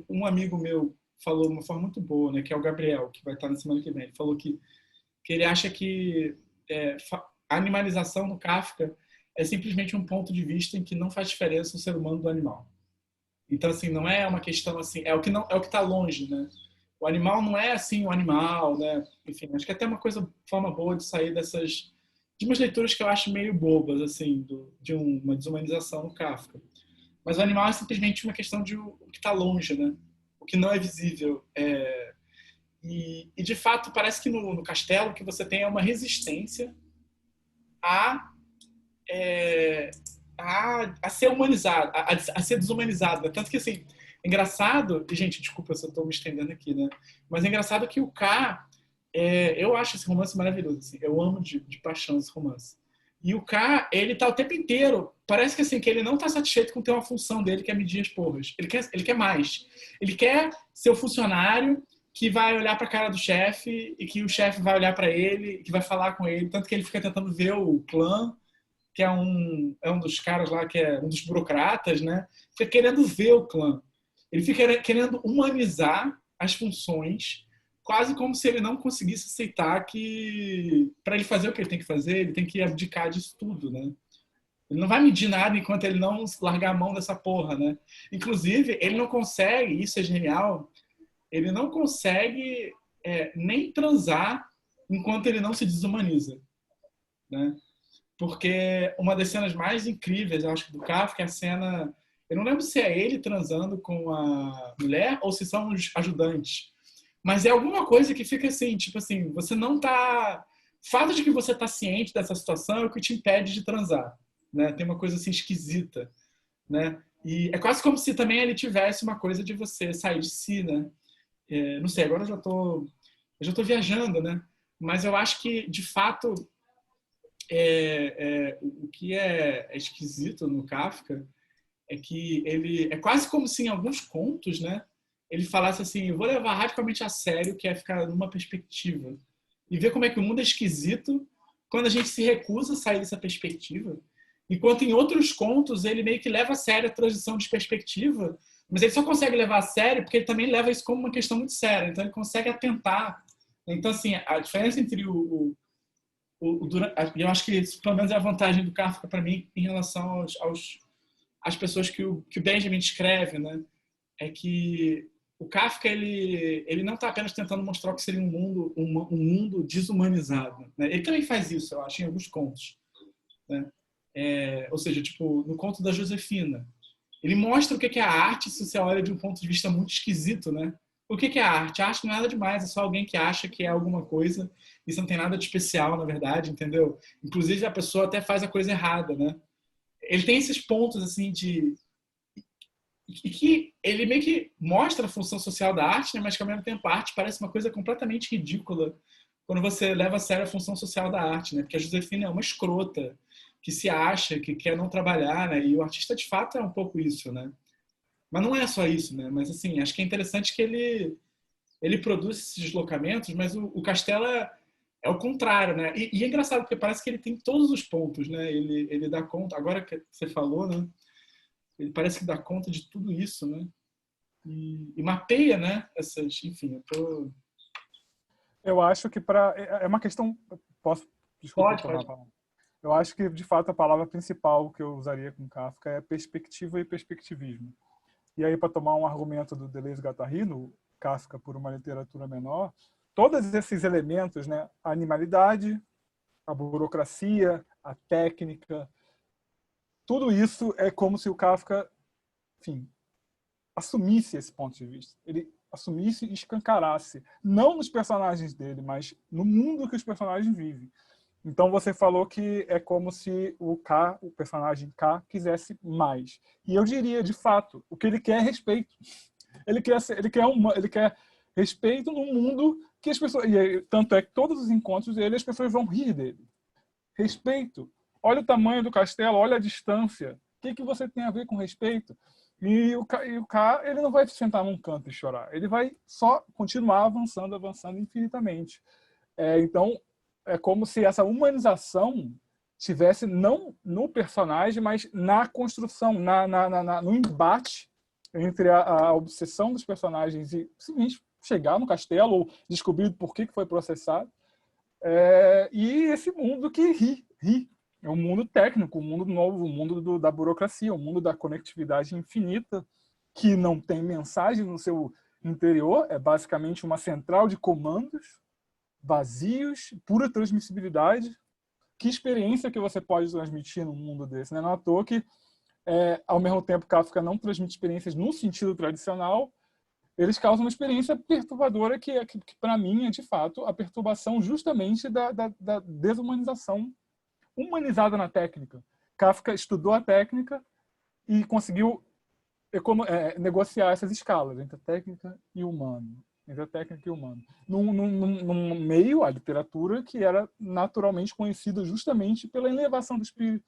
um amigo meu falou de uma forma muito boa, né? Que é o Gabriel, que vai estar na semana que vem. Ele falou que ele acha que a animalização no Kafka é simplesmente um ponto de vista em que não faz diferença o ser humano do animal. Então, assim, não é uma questão assim, é o que não é o que está longe, né? O animal não é assim o animal, né? Enfim, acho que é até uma forma boa de sair de umas leituras que eu acho meio bobas, assim, de uma desumanização no Kafka. Mas o animal é simplesmente uma questão de o que está longe, né? O que não é visível. De fato, parece que no castelo o que você tem é uma resistência a, é, a ser humanizado, a ser desumanizado. Né? Tanto que, assim, é engraçado, e, gente, desculpa se eu estou me estendendo aqui, né? Mas é engraçado que o K, eu acho esse romance maravilhoso. Assim, eu amo de paixão esse romance. E o K, ele tá o tempo inteiro. Parece que assim, que ele não tá satisfeito com ter uma função dele, que é medir as porras. Ele quer mais. Ele quer ser o funcionário que vai olhar para a cara do chefe e que o chefe vai olhar para ele, que vai falar com ele. Tanto que ele fica tentando ver o clã, que é um dos caras lá, que é um dos burocratas, né? Fica querendo ver o clã. Ele fica querendo humanizar as funções, quase como se ele não conseguisse aceitar que, para ele fazer o que ele tem que fazer, ele tem que abdicar disso tudo, né? Ele não vai medir nada enquanto ele não largar a mão dessa porra, né? Inclusive, ele não consegue, isso é genial, ele não consegue nem transar enquanto ele não se desumaniza, né? Porque uma das cenas mais incríveis, eu acho, do Kafka é a cena. Eu não lembro se é ele transando com a mulher ou se são os ajudantes. Mas é alguma coisa que fica assim, tipo assim, você não tá. O fato de que você tá ciente dessa situação é o que te impede de transar. Né? Tem uma coisa assim esquisita. Né? E é quase como se também ele tivesse uma coisa de você sair de si, né? Não sei, agora eu já tô viajando, né? Mas eu acho que, de fato, o que é esquisito no Kafka é que ele é quase como se em alguns contos, né, ele falasse assim, eu vou levar radicalmente a sério, que é ficar numa perspectiva e ver como é que o mundo é esquisito quando a gente se recusa a sair dessa perspectiva. Enquanto em outros contos ele meio que leva a sério a transição de perspectiva, mas ele só consegue levar a sério porque ele também leva isso como uma questão muito séria. Então ele consegue atentar. Então assim, a diferença entre eu acho que isso, pelo menos, é a vantagem do Kafka para mim em relação às pessoas que o Benjamin escreve, né? É que o Kafka ele não está apenas tentando mostrar o que seria um mundo desumanizado. Né? Ele também faz isso, eu acho, em alguns contos. Né? Ou seja, tipo, no conto da Josefina. Ele mostra o que é a arte se você olha de um ponto de vista muito esquisito, né? O que é a arte? A arte não é nada demais, é só alguém que acha que é alguma coisa. Isso não tem nada de especial, na verdade, entendeu? Inclusive, a pessoa até faz a coisa errada, né? Ele tem esses pontos, assim, e que ele meio que mostra a função social da arte, né? Mas que, ao mesmo tempo, a arte parece uma coisa completamente ridícula quando você leva a sério a função social da arte, né? Porque a Josefina é uma escrota que se acha, que quer não trabalhar, né? E o artista, de fato, é um pouco isso, né? Mas não é só isso, né? Mas assim, acho que é interessante que ele produz esses deslocamentos, mas o Castelo é o contrário, né? E é engraçado porque parece que ele tem todos os pontos, né? Ele dá conta. Agora que você falou, né? Ele parece que dá conta de tudo isso, né? E mapeia, né? Enfim, eu tô. Eu acho que é uma questão. Posso, desculpa Pode, tomar a pode. palavra. Eu acho que, de fato, a palavra principal que eu usaria com Kafka é perspectiva e perspectivismo. E aí, para tomar um argumento do Deleuze e Guattari, no Kafka por uma literatura menor, todos esses elementos, né, a animalidade, a burocracia, a técnica, tudo isso é como se o Kafka, enfim, assumisse esse ponto de vista. Ele assumisse e escancarasse, não nos personagens dele, mas no mundo que os personagens vivem. Então você falou que é como se o personagem K, quisesse mais. E eu diria, de fato, o que ele quer é respeito. Ele quer respeito num mundo que as pessoas... tanto é que todos os encontros dele, as pessoas vão rir dele. Respeito. Olha o tamanho do castelo, olha a distância. O que você tem a ver com respeito? E o K, ele não vai sentar num canto e chorar. Ele vai só continuar avançando infinitamente. Então, é como se essa humanização tivesse não no personagem, mas na construção, no embate entre a obsessão dos personagens e simplesmente chegar no castelo ou descobrir por que foi processado. E esse mundo que ri. É um mundo técnico, um mundo novo, um mundo da burocracia, um mundo da conectividade infinita, que não tem mensagem no seu interior, é basicamente uma central de comandos vazios, pura transmissibilidade. Que experiência que você pode transmitir num mundo desse, né? Não é à toa que, ao mesmo tempo, Kafka não transmite experiências no sentido tradicional, eles causam uma experiência perturbadora que para mim, é, de fato, a perturbação justamente da desumanização humanizada na técnica. Kafka estudou a técnica e conseguiu negociar essas escalas entre a técnica e o humano. Entre a técnica e o humano. Num meio, a literatura, que era naturalmente conhecida justamente pela elevação do espírito,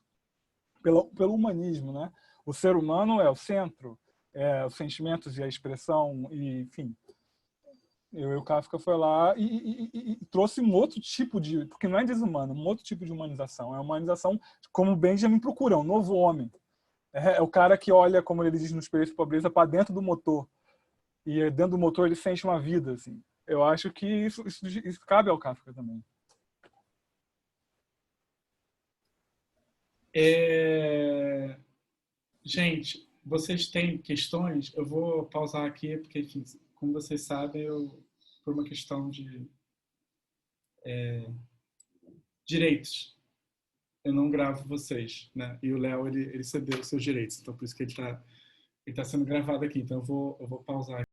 pelo humanismo, né? O ser humano é o centro, os sentimentos e a expressão, e, enfim. O Kafka foi lá e trouxe um outro tipo de... Porque não é desumano, um outro tipo de humanização. É uma humanização, como o Benjamin procura, um novo homem. É o cara que olha, como ele diz no Espelho de Pobreza, para dentro do motor. E dentro do motor ele sente uma vida, assim. Eu acho que isso cabe ao Kafka também. Gente, vocês têm questões? Eu vou pausar aqui, porque, enfim, como vocês sabem, por uma questão de direitos, eu não gravo vocês, né? E o Léo, ele cedeu os seus direitos, então por isso que ele tá sendo gravado aqui. Então eu vou pausar